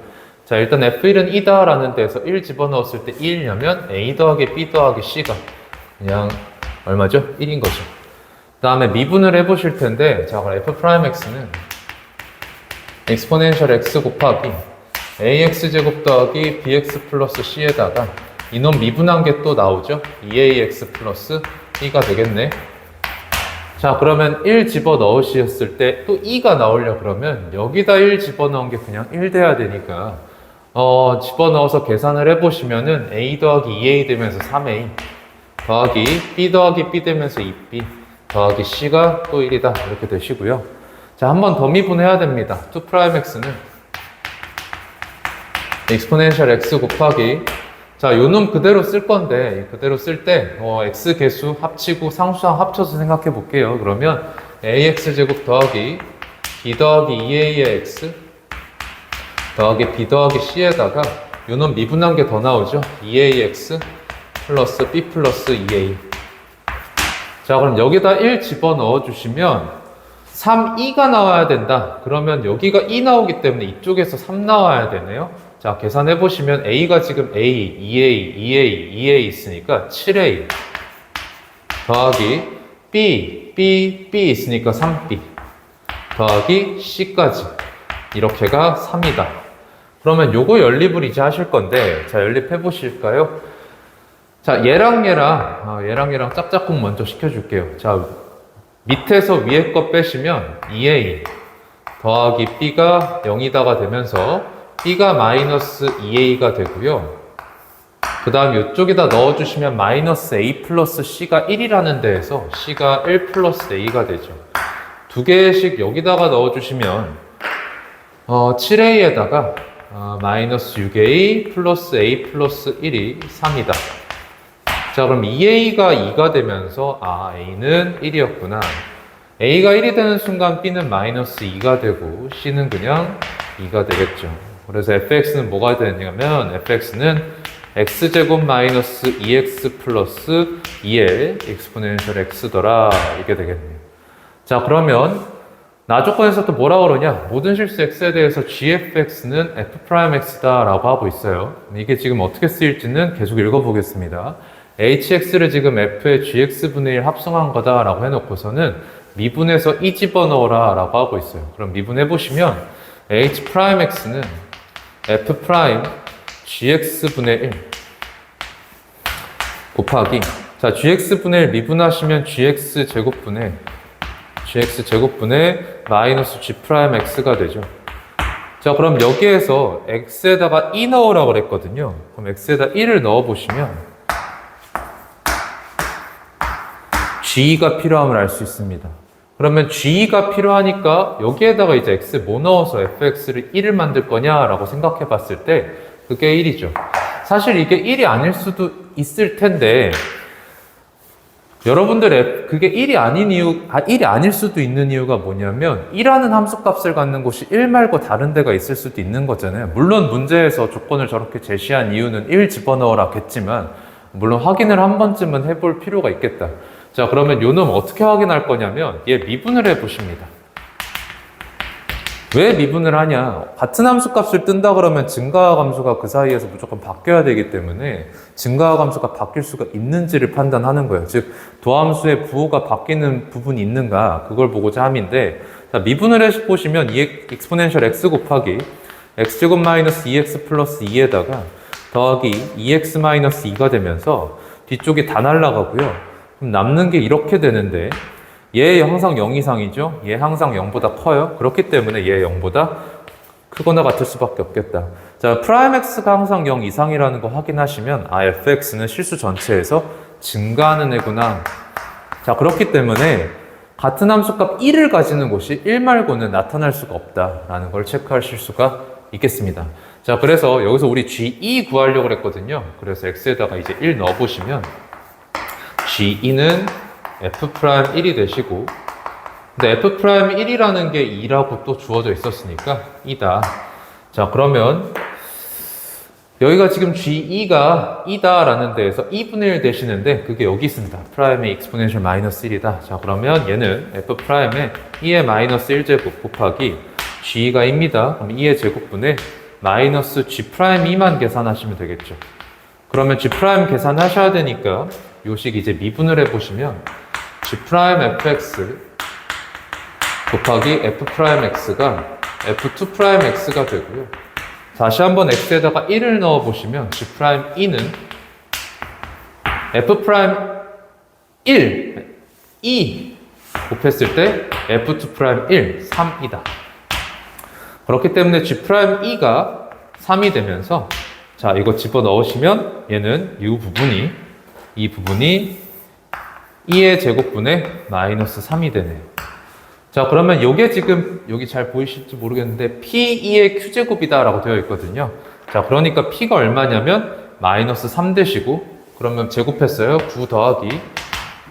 Speaker 1: 자, 일단 f1은 2다 라는 데에서 1 집어넣었을 때 1이냐면 a 더하기 b 더하기 c가 그냥 얼마죠? 1인 거죠. 그 다음에 미분을 해보실 텐데, 자, 그럼 f'x는 exponential x 곱하기 ax제곱 더하기 bx 플러스 c에다가 이놈 미분한 게 또 나오죠? 2ax 플러스 b가 되겠네. 자, 그러면 1 집어넣으셨을 때 또 2가 나오려 그러면 여기다 1 집어넣은 게 그냥 1 돼야 되니까 집어넣어서 계산을 해보시면은 a 더하기 2a 되면서 3a 더하기 b 더하기 b 되면서 2b 더하기 c가 또 1이다 이렇게 되시고요. 자, 한 번 더 미분해야 됩니다. 2'x는 exponential x 곱하기, 자, 요놈 그대로 쓸 건데, 그대로 쓸 때, x 개수 합치고 상수항 합쳐서 생각해 볼게요. 그러면 ax 제곱 더하기 b 더하기 2a의 x 더하기 b 더하기 c에다가 요놈 미분한 게 더 나오죠. 2ax 플러스 b 플러스 2a. 자, 그럼 여기다 1 집어넣어 주시면 3, 2가 나와야 된다. 그러면 여기가 2 나오기 때문에 이쪽에서 3 나와야 되네요. 자, 계산해 보시면 a가 지금 a, 2a, 2a, 2a 있으니까 7a 더하기 b, b, b 있으니까 3b 더하기 c까지 이렇게가 3이다. 그러면 요거 연립을 이제 하실 건데, 자, 연립해 보실까요? 자, 얘랑 얘랑 짝짝꿍 먼저 시켜줄게요. 자, 밑에서 위에 거 빼시면 2a 더하기 b가 0이다가 되면서 b가 마이너스 2a가 되고요. 그 다음 이쪽에다 넣어주시면 마이너스 a 플러스 c가 1이라는 데에서 c가 1 플러스 a가 되죠. 두 개씩 여기다가 넣어주시면 7a에다가 마이너스 6a 플러스 a 플러스 1이 3이다. 자, 그럼 2a가 2가 되면서 a는 1이었구나. a가 1이 되는 순간 b는 마이너스 2가 되고 c는 그냥 2가 되겠죠. 그래서 fx는 뭐가 되냐면 fx는 x제곱 마이너스 2x 플러스 2의 exponential x더라 이게 되겠네요. 자, 그러면 나조건에서 또 뭐라 그러냐? 모든 실수 x에 대해서 gfx는 f'x다 라고 하고 있어요. 이게 지금 어떻게 쓰일지는 계속 읽어보겠습니다. hx를 지금 f의 gx분의 1 합성한 거다 라고 해놓고서는 미분해서 2 집어넣어라 라고 하고 있어요. 그럼 미분해보시면 h'x는 f' gx분의 1 곱하기, 자, gx분의 1 미분하시면 gx제곱분의 마이너스 g'x가 되죠. 자, 그럼 여기에서 x에다가 2 넣으라고 그랬거든요. 그럼 x에다 1을 넣어보시면 g가 필요함을 알 수 있습니다. 그러면 g가 필요하니까 여기에다가 이제 x 뭐 넣어서 fx를 1을 만들 거냐라고 생각해 봤을 때 그게 1이죠. 사실 이게 1이 아닐 수도 있을 텐데 여러분들 그게 1이 아닐 수도 있는 이유가 뭐냐면 1라는 함수값을 갖는 곳이 1 말고 다른 데가 있을 수도 있는 거잖아요. 물론 문제에서 조건을 저렇게 제시한 이유는 1 집어넣어라 겠지만 물론 확인을 한 번쯤은 해볼 필요가 있겠다. 자, 그러면 요 놈 어떻게 확인할 거냐면 얘 미분을 해보십니다. 왜 미분을 하냐? 같은 함수 값을 뜬다 그러면 증가와 감소가 그 사이에서 무조건 바뀌어야 되기 때문에 증가와 감소가 바뀔 수가 있는지를 판단하는 거예요. 즉 도함수의 부호가 바뀌는 부분이 있는가 그걸 보고자 함인데, 자, 미분을 해보시면 exponential x 곱하기 x제곱 마이너스 2x 플러스 2에다가 더하기 2x 마이너스 2가 되면서 뒤쪽이 다 날라가고요. 그럼 남는 게 이렇게 되는데, 얘 항상 0 이상이죠? 얘 항상 0보다 커요? 그렇기 때문에 얘 0보다 크거나 같을 수밖에 없겠다. 자, 프라임 x가 항상 0 이상이라는 거 확인하시면 fx는 실수 전체에서 증가하는 애구나. 자, 그렇기 때문에 같은 함수값 1을 가지는 곳이 1 말고는 나타날 수가 없다라는 걸 체크하실 수가 있겠습니다. 자, 그래서 여기서 우리 G2 구하려고 했거든요. 그래서 x에다가 이제 1 넣어보시면 G2는 F'1이 되시고, 근데 F'1이라는 게 2라고 또 주어져 있었으니까 2다. 자, 그러면 여기가 지금 G2가 2다라는 데에서 2분의 1 되시는데 그게 여기 있습니다. 프라임의 exponential 마이너스 1이다. 자, 그러면 얘는 F'의 2의 마이너스 1제곱 곱하기 G가 2입니다. 그럼 2의 제곱분의 마이너스 G'2만 계산하시면 되겠죠. 그러면 G' 계산하셔야 되니까 요식 이제 미분을 해보시면 G'fx 곱하기 F'x가 F2'x가 되고요. 다시 한번 x에다가 1을 넣어보시면 G'2는 F'1, 2 곱했을 때 F2'1, 3이다. 그렇기 때문에 G'2가 3이 되면서, 자, 이거 집어 넣으시면 얘는 이 부분이 2의 제곱분의 마이너스 3이 되네요. 자, 그러면 요게 지금 여기 잘 보이실지 모르겠는데 P2의 Q제곱이다 라고 되어 있거든요. 자, 그러니까 P가 얼마냐면 마이너스 3 되시고, 그러면 제곱했어요. 9 더하기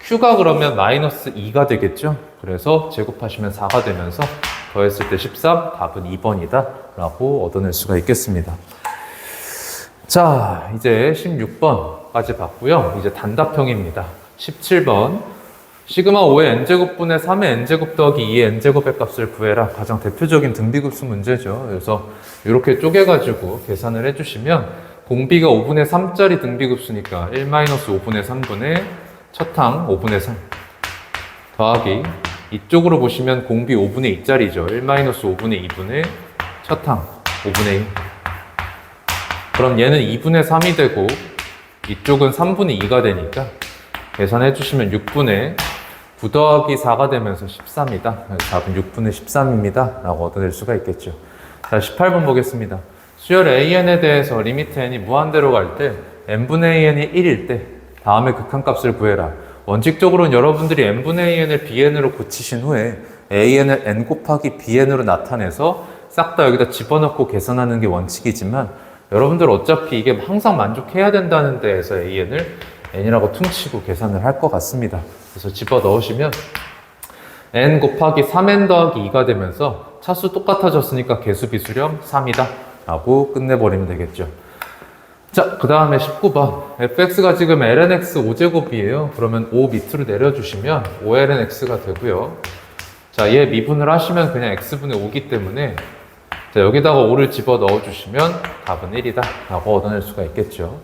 Speaker 1: Q가 그러면 마이너스 2가 되겠죠. 그래서 제곱하시면 4가 되면서 더했을 때 13, 답은 2번이다 라고 얻어낼 수가 있겠습니다. 자, 이제 16번까지 봤고요. 이제 단답형입니다. 17번 시그마 5의 n제곱분의 3의 n제곱 더하기 2의 n제곱의 값을 구해라. 가장 대표적인 등비급수 문제죠. 그래서 이렇게 쪼개가지고 계산을 해주시면 공비가 5분의 3짜리 등비급수니까 1-5분의 3분의 첫항 5분의 3 더하기 이쪽으로 보시면 공비 5분의 2짜리죠. 1-5분의 2분의 첫항 5분의 1. 그럼 얘는 2분의 3이 되고 이쪽은 3분의 2가 되니까 계산해 주시면 6분의 9 더하기 4가 되면서 13이다. 답은 6분의 13입니다. 라고 얻어낼 수가 있겠죠. 자, 18번 보겠습니다. 수열 AN에 대해서 리미트 n이 무한대로 갈 때 n분의 AN이 1일 때 다음에 극한값을 구해라. 원칙적으로는 여러분들이 n분의 AN을 bn으로 고치신 후에 AN을 n 곱하기 bn으로 나타내서 싹 다 여기다 집어넣고 계산하는 게 원칙이지만, 여러분들 어차피 이게 항상 만족해야 된다는 데에서 AN을 n이라고 퉁치고 계산을 할 것 같습니다. 그래서 집어 넣으시면 n 곱하기 3n 더하기 2가 되면서 차수 똑같아졌으니까 개수비수렴 3이다 라고 끝내버리면 되겠죠. 자, 그 다음에 19번 fx가 지금 lnx 5제곱이에요. 그러면 5 밑으로 내려주시면 5lnx가 되고요. 자, 얘 미분을 하시면 그냥 x분의 5기 때문에, 자, 여기다가 5를 집어 넣어주시면 답은 1이다 라고 얻어낼 수가 있겠죠.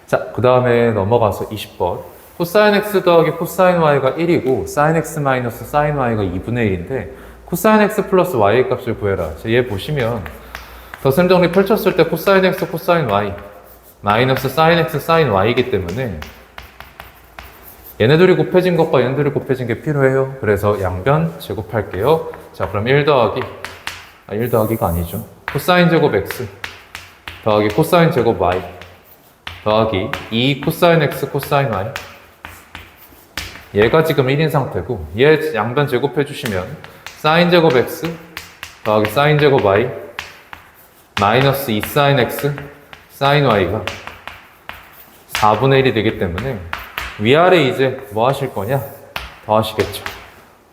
Speaker 1: 자, 그 다음에 넘어가서 20번 코사인 x 더하기 코사인 y가 1이고 사인 x 마이너스 사인 y가 2분의 1인데 코사인 x 플러스 y의 값을 구해라. 자, 얘 보시면 덧셈 정리 펼쳤을 때 코사인 x 코사인 y 마이너스 사인 x 사인 y이기 때문에 얘네들이 곱해진 것과 얘네들이 곱해진 게 필요해요. 그래서 양변 제곱할게요. 자, 그럼 1 더하기가 아니죠. 코사인 제곱 x 더하기 코사인 제곱 y 더하기 2 코사인 x 코사인 y. 얘가 지금 1인 상태고 얘 양변 제곱해 주시면 사인 제곱 x 더하기 사인 제곱 y 마이너스 2 사인 x 사인 y가 4분의 1이 되기 때문에 위아래 이제 뭐 하실 거냐? 더하시겠죠.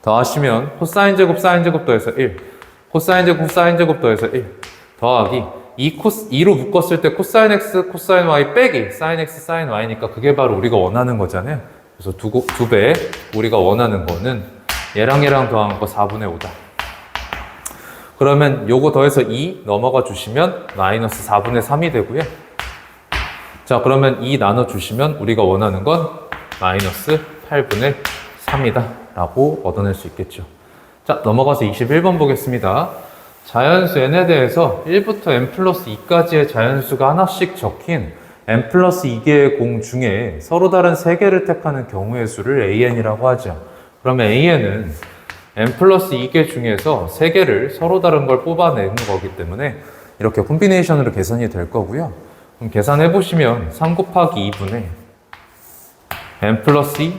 Speaker 1: 더하시면 코사인 제곱 사인 제곱 더해서 1 코사인 제곱 사인 제곱 더해서 1 더하기 2로 묶었을 때 코사인 x 코사인 y 빼기 사인 x 사인 y니까 그게 바로 우리가 원하는 거잖아요. 그래서 두 배 우리가 원하는 거는 얘랑 더한 거 4분의 5다. 그러면 요거 더해서 2 넘어가 주시면 마이너스 4분의 3이 되고요. 자, 그러면 2 나눠주시면 우리가 원하는 건 마이너스 8분의 3이다 라고 얻어낼 수 있겠죠. 자, 넘어가서 21번 보겠습니다. 자연수 n에 대해서 1부터 n 플러스 2까지의 자연수가 하나씩 적힌 n 플러스 2개의 공 중에 서로 다른 3개를 택하는 경우의 수를 an이라고 하죠. 그러면 an은 n 플러스 2개 중에서 3개를 서로 다른 걸 뽑아내는 거기 때문에 이렇게 콤비네이션으로 계산이 될 거고요. 그럼 계산해 보시면 3 곱하기 2분의 n 플러스 2,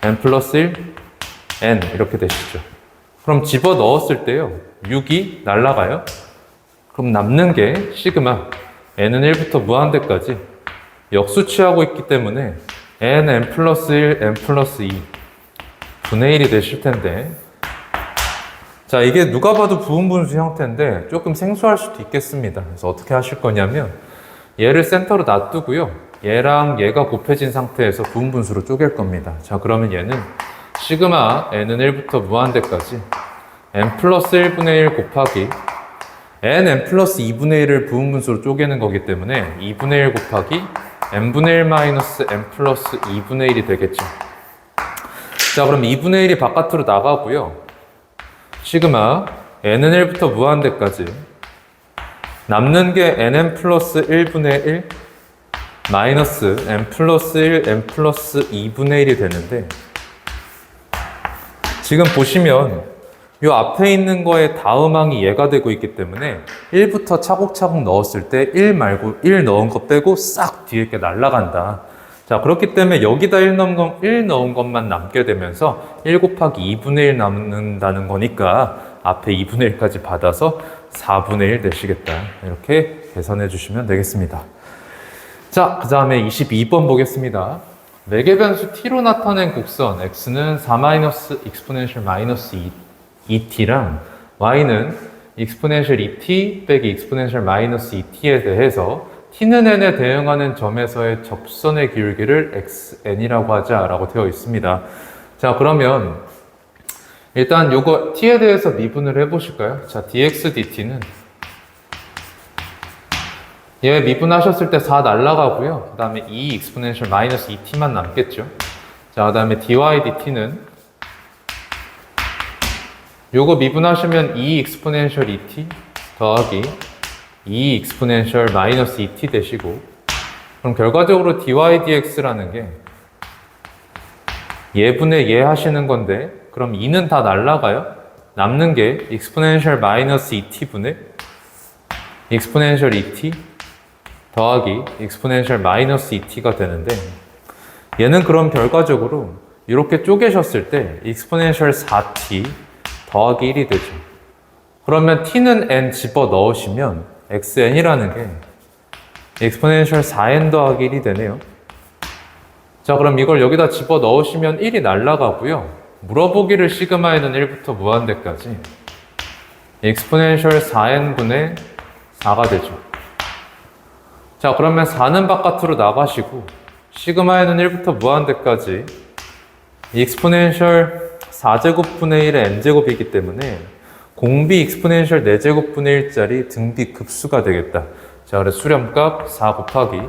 Speaker 1: n 플러스 1, n 이렇게 되시죠. 그럼 집어 넣었을 때요, 6이 날아가요. 그럼 남는 게 시그마 n은 1부터 무한대까지 역수 취하고 있기 때문에 n 플러스 1, n 플러스 2 분의 1이 되실 텐데, 자, 이게 누가 봐도 부분분수 형태인데 조금 생소할 수도 있겠습니다. 그래서 어떻게 하실 거냐면 얘를 센터로 놔두고요, 얘랑 얘가 곱해진 상태에서 부분분수로 쪼갤 겁니다. 자, 그러면 얘는 시그마 n은 1부터 무한대까지 n 플러스 1분의 1 곱하기 n 플러스 2분의 1을 부분분수로 쪼개는 거기 때문에 2분의 1 곱하기 n분의 1 마이너스 n 플러스 2분의 1이 되겠죠. 자, 그럼 2분의 1이 바깥으로 나가고요, 시그마 n은 1부터 무한대까지 남는 게 nn 플러스 1분의 1 마이너스 n 플러스 1 n 플러스 2분의 1이 되는데, 지금 보시면 이 앞에 있는 거의 다음항이 얘가 되고 있기 때문에 1부터 차곡차곡 넣었을 때 1 말고 1 넣은 거 빼고 싹 뒤에 게 날아간다. 자, 그렇기 때문에 여기다 1 넣은 것만 남게 되면서 1 곱하기 2분의 1 남는다는 거니까 앞에 2분의 1까지 받아서 4분의 1 되시겠다. 이렇게 계산해 주시면 되겠습니다. 자, 그 다음에 22번 보겠습니다. 매개변수 t로 나타낸 곡선 x는 4-exponential 마이너스 2t랑 y는 exponential 2t 빼기 exponential 마이너스 2t에 대해서 t는 n에 대응하는 점에서의 접선의 기울기를 xn이라고 하자라고 되어 있습니다. 자, 그러면 일단 요거 t에 대해서 미분을 해보실까요? 자, dx dt는 얘 미분하셨을 때 4 날라가고요. 그 다음에 2 exponential 마이너스 2t만 남겠죠. 자, 그 다음에 dy dt는 요거 미분하시면 2 exponential 2t 더하기 2 exponential 마이너스 2t 되시고, 그럼 결과적으로 dy dx라는 게 얘분의 얘 하시는 건데, 그럼 2는 다 날라가요. 남는 게 exponential 마이너스 2t 분의 exponential 2t 더하기 exponential 마이너스 2t가 되는데, 얘는 그럼 결과적으로 이렇게 쪼개셨을 때 exponential 4t 더하기 1이 되죠. 그러면 t는 n 집어 넣으시면 xn이라는 게 exponential 4n 더하기 1이 되네요. 자, 그럼 이걸 여기다 집어 넣으시면 1이 날라가고요. 물어보기를 시그마에는 1부터 무한대까지 exponential 4n분의 4가 되죠. 자, 그러면 4는 바깥으로 나가시고 시그마에는 1부터 무한대까지 exponential 4제곱분의 1의 n제곱이기 때문에 공비 exponential 4제곱분의 1짜리 등비 급수가 되겠다. 자, 그래서 수렴값 4 곱하기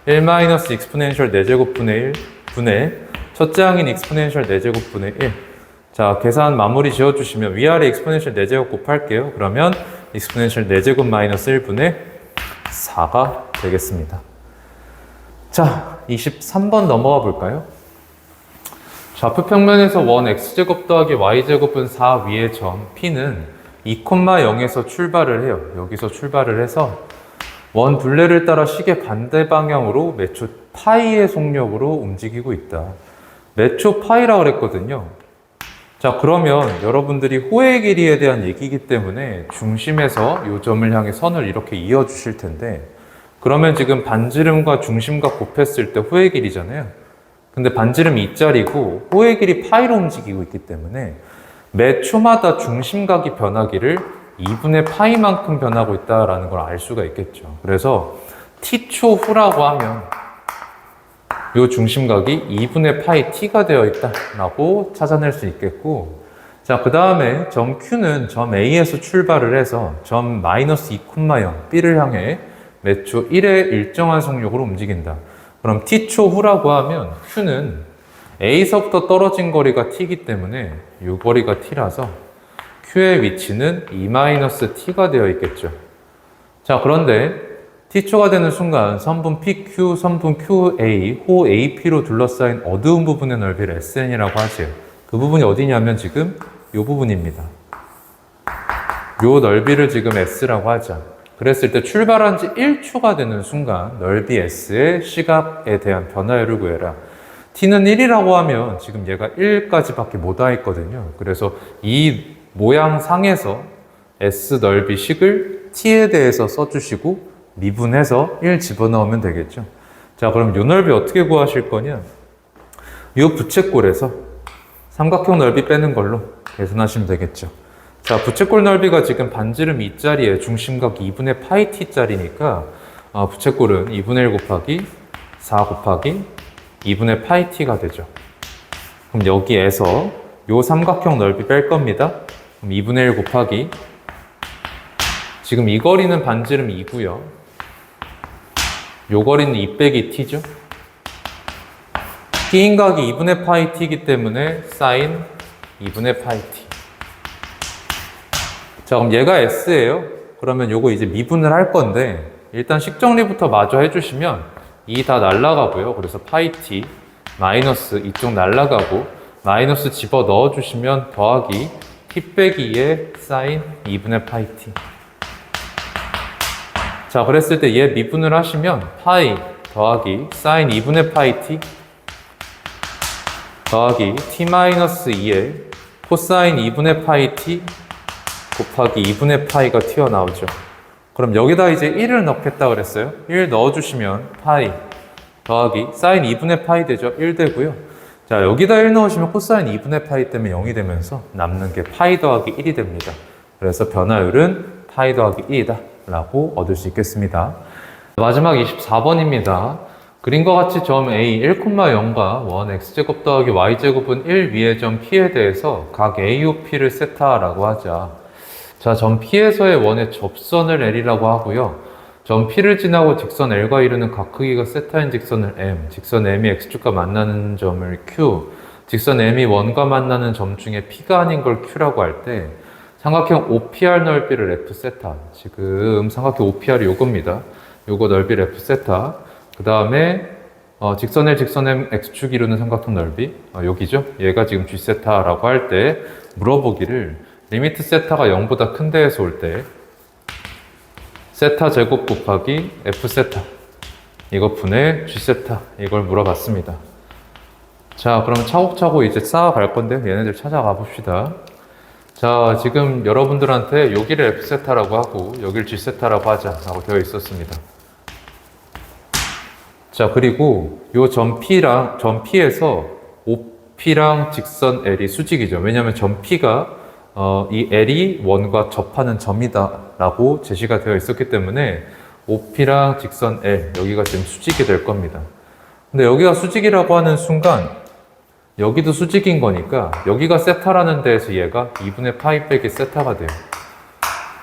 Speaker 1: 1 마이너스 exponential 4제곱분의 1 분의 첫째 항인 exponential 4제곱분의 1. 자, 계산 마무리 지어주시면 위아래 exponential 4제곱 곱할게요. 그러면 exponential 4제곱 마이너스 1분의 4가 되겠습니다. 자, 23번 넘어가 볼까요? 좌표 평면에서 원 x제곱 더하기 y제곱은 4 위의 점 P는 2,0에서 출발을 해요. 여기서 출발을 해서 원 둘레를 따라 시계 반대 방향으로 매초 파이의 속력으로 움직이고 있다. 매초 파이라 그랬거든요. 자, 그러면 여러분들이 호의 길이에 대한 얘기이기 때문에 중심에서 이 점을 향해 선을 이렇게 이어 주실 텐데, 그러면 지금 반지름과 중심각 곱했을 때 호의 길이잖아요. 근데 반지름이 2짜리고 호의 길이 파이로 움직이고 있기 때문에 매 초마다 중심각이 변하기를 2분의 파이만큼 변하고 있다는 걸 알 수가 있겠죠. 그래서 t초 후라고 하면 이 중심각이 2분의 파이 t가 되어 있다라고 찾아낼 수 있겠고, 자, 그 다음에 점 Q는 점 A에서 출발을 해서 점 마이너스 2,0, B를 향해 매초 1의 일정한 속력으로 움직인다. 그럼 T초 후라고 하면 Q는 A서부터 떨어진 거리가 T이기 때문에 이 거리가 T라서 Q의 위치는 E-T가 되어 있겠죠. 자, 그런데 T초가 되는 순간 선분 PQ, 선분 QA, 호 AP로 둘러싸인 어두운 부분의 넓이를 SN이라고 하지요. 그 부분이 어디냐면 지금 이 부분입니다. 이 넓이를 지금 S라고 하죠. 그랬을 때 출발한 지 1초가 되는 순간 넓이 S의 시각에 대한 변화율을 구해라. T는 1이라고 하면 지금 얘가 1까지밖에 못 와 있거든요. 그래서 이 모양상에서 S 넓이 식을 T에 대해서 써주시고 미분해서 1 집어넣으면 되겠죠. 자, 그럼 이 넓이 어떻게 구하실 거냐? 이 부채꼴에서 삼각형 넓이 빼는 걸로 계산하시면 되겠죠. 자, 부채꼴 넓이가 지금 반지름 2짜리에 중심각 2분의 파이 t짜리니까 부채꼴은 2분의 1 곱하기 4 곱하기 2분의 파이 t가 되죠. 그럼 여기에서 이 삼각형 넓이 뺄 겁니다. 그럼 2분의 1 곱하기 지금 이 거리는 반지름 2고요. 요 거리는 2 빼기 t죠. t인각이 2분의 파이 t이기 때문에 사인 2분의 파이 t. 자, 그럼 얘가 s예요. 그러면 요거 이제 미분을 할 건데 일단 식정리부터 마저 해주시면 2 다 날라가고요. 그래서 파이 t 마이너스 이쪽 날라가고 마이너스 집어 넣어주시면 더하기 t 빼기 2의 사인 2분의 파이 t. 자, 그랬을 때 얘 미분을 하시면 파이 더하기 사인 2분의 파이 t 더하기 t-2의 코사인 2분의 파이 t 곱하기 2분의 파이가 튀어나오죠. 그럼 여기다 이제 1을 넣겠다 그랬어요. 1 넣어주시면 파이 더하기 사인 2분의 파이 되죠. 1 되고요. 자, 여기다 1 넣으시면 코사인 2분의 파이 때문에 0이 되면서 남는 게 파이 더하기 1이 됩니다. 그래서 변화율은 파이 더하기 1이다 라고 얻을 수 있겠습니다. 마지막 24번입니다. 그림과 같이 점 A 1,0과 원 x제곱 더하기 y제곱은 1 위의 점 P에 대해서 각 AOP를 세타라고 하자. 자, 점 P에서의 원의 접선을 L이라고 하고요. 점 P를 지나고 직선 L과 이루는 각 크기가 세타인 직선을 M, 직선 M이 X축과 만나는 점을 Q, 직선 M이 원과 만나는 점 중에 P가 아닌 걸 Q라고 할 때 삼각형 OPR 넓이를 F 세타. 지금 삼각형 OPR이 요겁니다. 요거 넓이를 F 세타. 그 다음에 직선 L, 직선 M, X축 이루는 삼각형 넓이 여기죠. 얘가 지금 G 세타라고 할 때 물어보기를 리미트 세타가 0보다 큰 데에서 올 때 세타 제곱 곱하기 F 세타 이거 분의 G 세타 이걸 물어봤습니다. 자, 그럼 차곡차곡 이제 쌓아갈 건데요. 얘네들 찾아가 봅시다. 자, 지금 여러분들한테 여기를 F 세타라고 하고 여기를 G 세타라고 하자라고 되어 있었습니다. 자, 그리고 요 점 P에서 OP랑 직선 L이 수직이죠. 왜냐하면 점 P가 이 L이 원과 접하는 점이다 라고 제시가 되어 있었기 때문에 OP랑 직선 L 여기가 지금 수직이 될 겁니다. 근데 여기가 수직이라고 하는 순간 여기도 수직인 거니까 여기가 세타라는 데에서 얘가 2분의 파이 빼기 세타가 돼요.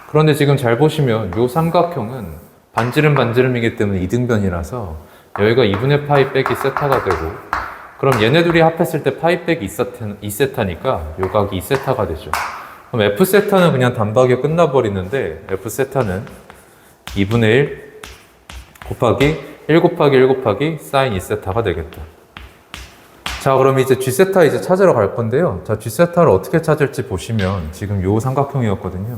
Speaker 1: 그런데 지금 잘 보시면 요 삼각형은 반지름이기 때문에 이등변이라서 여기가 2분의 파이 빼기 세타가 되고 그럼 얘네 둘이 합했을 때 파이 빼기 2세타니까 요 각이 2세타가 되죠. 그럼 F세타는 그냥 단박에 끝나버리는데 F세타는 2분의 1 곱하기 1 곱하기 1 곱하기 사인 2세타가 되겠다. 자, 그럼 이제 G세타 이제 찾으러 갈 건데요. 자, G세타를 어떻게 찾을지 보시면 지금 요 삼각형이었거든요.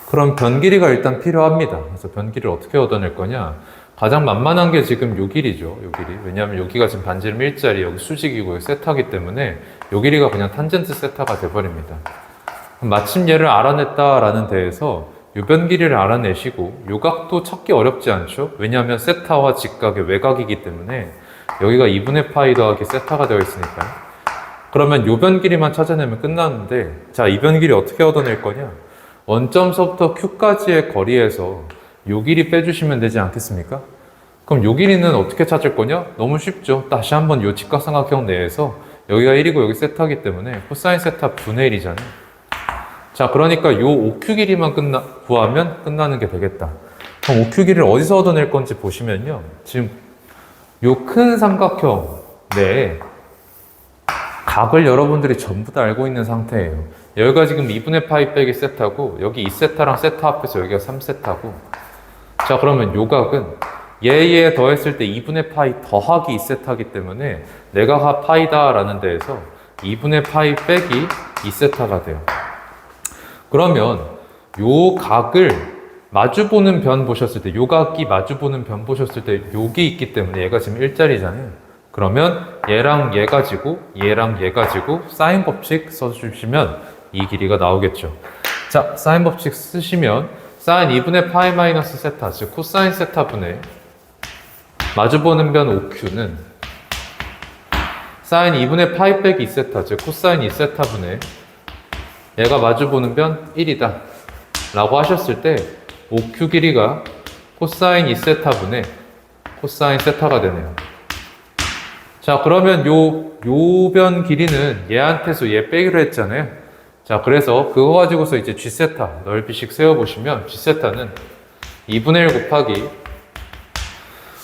Speaker 1: 그럼 변 길이가 일단 필요합니다. 그래서 변 길이를 어떻게 얻어낼 거냐? 가장 만만한 게 지금 요 길이죠. 요 길이. 왜냐하면 여기가 지금 반지름 1짜리, 여기 수직이고 여기 세타기 때문에 요 길이가 그냥 탄젠트 세타가 돼버립니다. 그럼 마침 얘를 알아냈다라는 데에서 요 변 길이를 알아내시고 요 각도 찾기 어렵지 않죠? 왜냐하면 세타와 직각의 외곽이기 때문에 여기가 2분의 파이 더하기 세타가 되어 있으니까요. 그러면 요 변 길이만 찾아내면 끝나는데 자, 이 변 길이 어떻게 얻어낼 거냐? 원점서부터 Q까지의 거리에서 요 길이 빼주시면 되지 않겠습니까? 그럼 요 길이는 어떻게 찾을 거냐? 너무 쉽죠. 다시 한번 요 직각삼각형 내에서 여기가 1이고 여기 세타기 때문에 코사인 세타 분의 1이잖아요. 자, 그러니까 요 OQ 길이만 구하면 끝나는 게 되겠다. 그럼 OQ 길이를 어디서 얻어낼 건지 보시면요. 지금 요 큰 삼각형 내에 각을 여러분들이 전부 다 알고 있는 상태예요. 여기가 지금 2분의 파이 빼기 세타고 여기 2세타랑 세타 합해서 여기가 3세타고 자, 그러면 요 각은 얘 더했을 때 2분의 파이 더하기 2세타기 때문에 내가 파이다 라는 데에서 2분의 파이 빼기 2세타가 돼요. 그러면 요 각을 마주보는 변 보셨을 때, 요 각이 마주보는 변 보셨을 때 요게 있기 때문에 얘가 지금 1짜리잖아요. 그러면 얘랑 얘 가지고 얘랑 얘 가지고 사인 법칙 써주시면 이 길이가 나오겠죠. 자, 사인 법칙 쓰시면 사인 2분의 파이 마이너스 세타, 즉 코사인 세타 분의 마주보는 변 OQ는 사인 2분의 파이 빼기 2세타, 즉 코사인 2세타 분의 얘가 마주보는 변 1이다 라고 하셨을 때 OQ 길이가 코사인 2세타 분의 코사인 세타가 되네요. 자, 그러면 요 변 길이는 얘한테서 얘 빼기로 했잖아요. 자, 그래서 그거 가지고서 이제 G세타 넓이식 세워보시면 G세타는 2분의 1 곱하기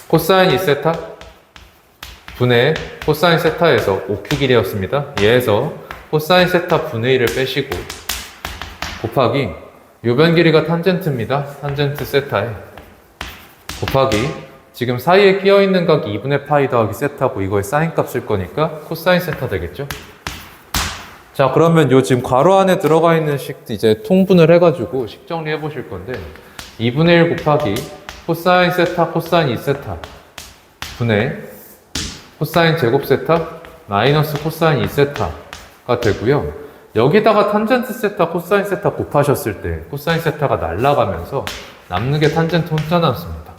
Speaker 1: 코사인 2세타 분의 코사인 세타에서 OQ 길이였습니다. 얘에서 코사인 세타 분의 1을 빼시고 곱하기 요 변 길이가 탄젠트입니다. 탄젠트 세타에 곱하기 지금 사이에 끼어있는 각이 2분의 파이 더하기 세타고 이거에 사인 값 쓸 거니까 코사인 세타 되겠죠? 자, 그러면 요 지금 괄호 안에 들어가 있는 식 이제 통분을 해가지고 식 정리해 보실 건데 2분의 1 곱하기 코사인 세타 코사인 2세타 분의 코사인 제곱 세타 마이너스 코사인 2세타가 되고요. 여기다가 탄젠트 세타 코사인 세타 곱하셨을 때 코사인 세타가 날아가면서 남는 게 탄젠트 혼자 남습니다.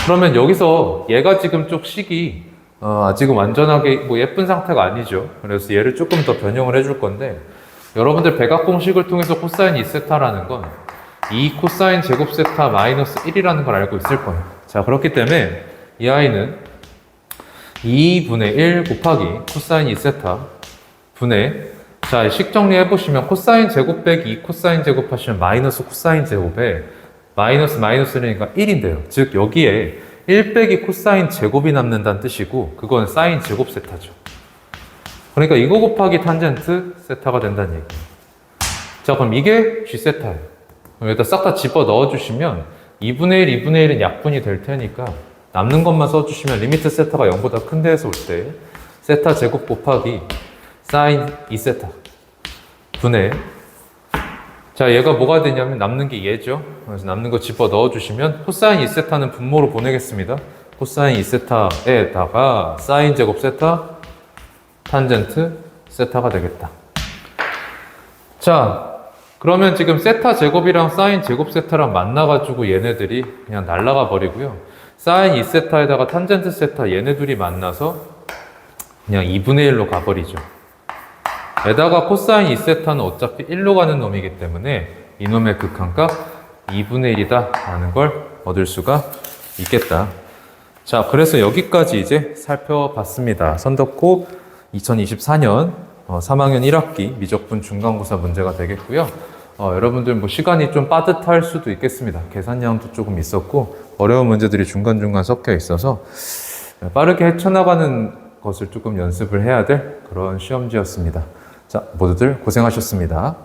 Speaker 1: 그러면 여기서 얘가 지금 쪽 식이 아직은 완전하게 뭐 예쁜 상태가 아니죠. 그래서 얘를 조금 더 변형을 해줄 건데 여러분들 백악 공식을 통해서 코사인 2세타라는 건 2 코사인 제곱 세타 마이너스 1이라는 걸 알고 있을 거예요. 자, 그렇기 때문에 이 아이는 2분의 1 곱하기 코사인 2세타 분의 자, 식 정리해 보시면 코사인 제곱 빼기 2 코사인 제곱 하시면 마이너스 코사인 제곱에 마이너스니까 1인데요. 즉 여기에 1 빼기 코사인 제곱이 남는다는 뜻이고 그건 사인 제곱 세타죠. 그러니까 이거 곱하기 탄젠트 세타가 된다는 얘기예요. 자, 그럼 이게 G 세타예요. 여기다 싹 다 집어 넣어주시면 2분의 1, 2분의 1은 약분이 될 테니까 남는 것만 써주시면 리미트 세타가 0보다 큰 데에서 올 때 세타 제곱 곱하기 사인 2세타 분의 자, 얘가 뭐가 되냐면 남는 게 얘죠. 그래서 남는 거 집어 넣어주시면 코사인 2세타는 분모로 보내겠습니다. 코사인 2세타에다가 사인 제곱 세타 탄젠트 세타가 되겠다. 자, 그러면 지금 세타 제곱이랑 사인 제곱 세타랑 만나가지고 얘네들이 그냥 날아가 버리고요. 사인 2세타에다가 탄젠트 세타 얘네 둘이 만나서 그냥 2분의 1로 가버리죠. 에다가 코사인 2세타는 어차피 1로 가는 놈이기 때문에 이놈의 극한값 2분의 1이다 라는 걸 얻을 수가 있겠다. 자, 그래서 여기까지 이제 살펴봤습니다. 선덕호 2024년 3학년 1학기 미적분 중간고사 문제가 되겠고요. 여러분들 뭐 시간이 좀 빠듯할 수도 있겠습니다. 계산량도 조금 있었고 어려운 문제들이 중간중간 섞여 있어서 빠르게 헤쳐나가는 것을 조금 연습을 해야 될 그런 시험지였습니다. 자, 모두들 고생하셨습니다.